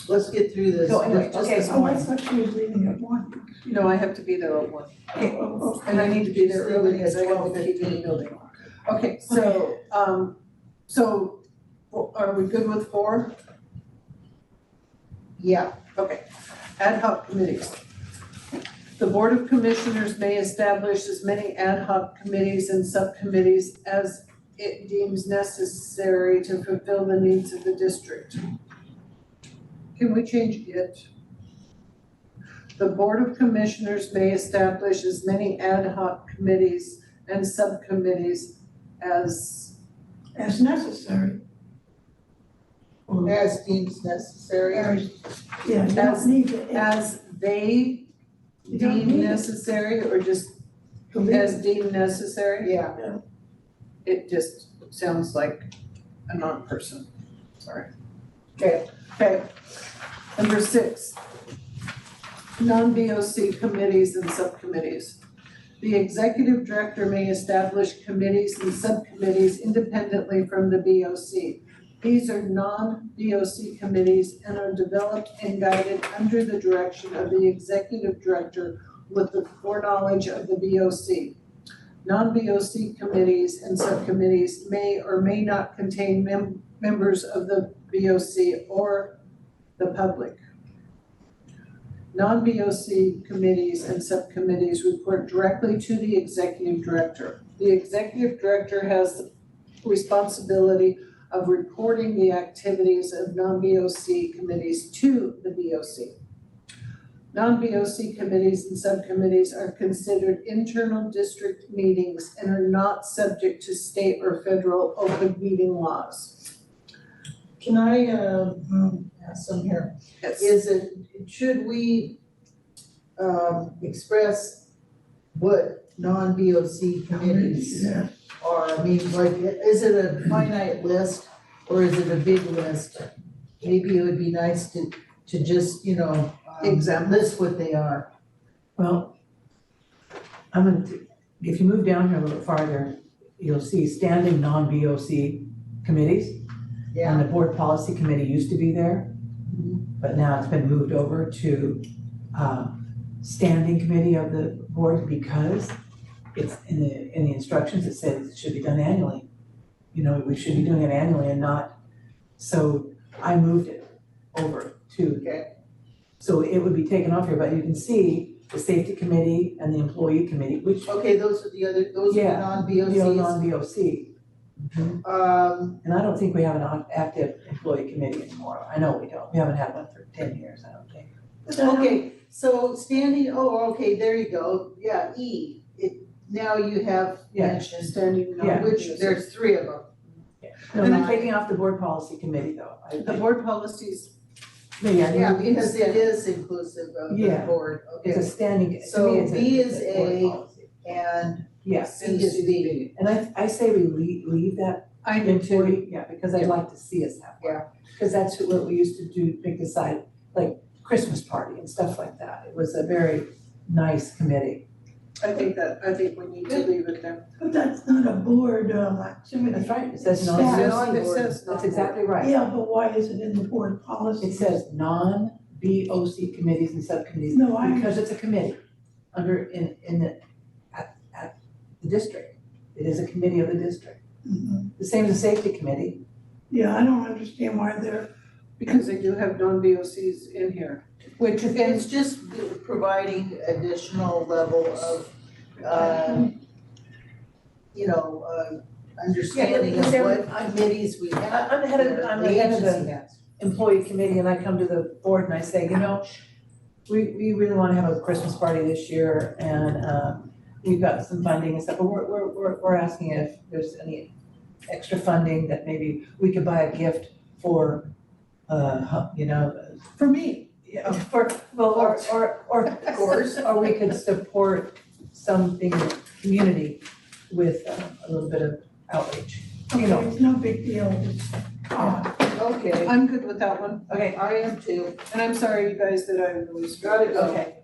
Let's get through this, So anyway, just okay, this Oh, I one. thought she was leaving at 1. No, I have to be there at 1. Oh, And I need to be there She's early leaving because at I have to keep in the 12:15. building. Okay, so are we good with 4? Yeah, Okay, ad hoc committees. The Board of Commissioners may establish as many ad hoc committees and subcommittees as it deems necessary to fulfill the needs of the district. Can we change it? The Board of Commissioners may establish as many ad hoc committees and subcommittees as, as necessary. as deems necessary. Yeah, you don't need it. as they You don't deem need it. necessary, or just Delete as deemed necessary? Yeah, It just, sounds like a non-person, sorry. Okay. Okay. Number 6, non-BOC committees and subcommittees. The executive director may establish committees and subcommittees independently from the BOC. These are non-BOC committees and are developed and guided under the direction of the executive director with the foreknowledge of the BOC. Non-BOC committees and subcommittees may or may not contain members of the BOC or the public. Non-BOC committees and subcommittees report directly to the executive director. The executive director has the responsibility of reporting the activities of non-BOC committees to the BOC. Non-BOC committees and subcommittees are considered internal district meetings and are not subject to state or federal open meeting laws. Can I, ask some here? Yes. Should we, express what non-BOC committees Yeah. are? I mean, like, is it a finite list or is it a big list? Maybe it would be nice to just, Example. list what they are. Well, if you move down here a little farther, you'll see standing non-BOC committees. And the board policy committee used to be there, but now it's been moved over to standing committee of the board because it's in the instructions, it says it should be done annually. We should be doing it annually and not, so I moved it over to. Okay. So it would be taken off here, but you can see the safety committee and the employee committee, which. Okay, those are those are Yeah, non-BOCs. Non-BOC. And I don't think we have an active employee committee anymore. I know we don't. We haven't had one for 10 years, I don't think. Okay, so standing, okay, there you go. Yeah, E. Now you have Yeah. mentioned, Standing Yeah. which there's 3 of them. No, And I'm I- taking off the board policy committee though. The board policies, Yeah, because it is inclusive of the Yeah. board, It's a okay. standing, to So me, it's B is a board A. policy. And Yes, C is B. and I say we leave that I do too. employee, yeah, because I'd like to see us have one. Yeah. Because that's what we used to do, pick aside, like Christmas party and stuff like that. It was a very nice committee. I think we need to leave it there. But that's not a board activity. That's right, it says Staff. non-BOC It board. says That's exactly right. Yeah, but why is it in the board policy? It says non-BOC committees and subcommittees, No, I, because it's a committee at the district. It is a committee of the district. The same as the safety committee. yeah, I don't understand why they're, Because they do have non-BOCs in here. Which it's just providing additional level of, understanding because of what committees we have. I'm the head of the agency has. employee committee and I come to the board and I say, we really wanna have a Christmas party this year and we've got some funding and stuff, but we're asking if there's any extra funding that maybe we could buy a gift for, For me, yeah, or of course, or we could support something in the community with a little bit of outreach, okay, it's no big deal, it's, okay, I'm good with that one. Okay, I am too. And I'm sorry, you guys, that I was. Gotta go. okay.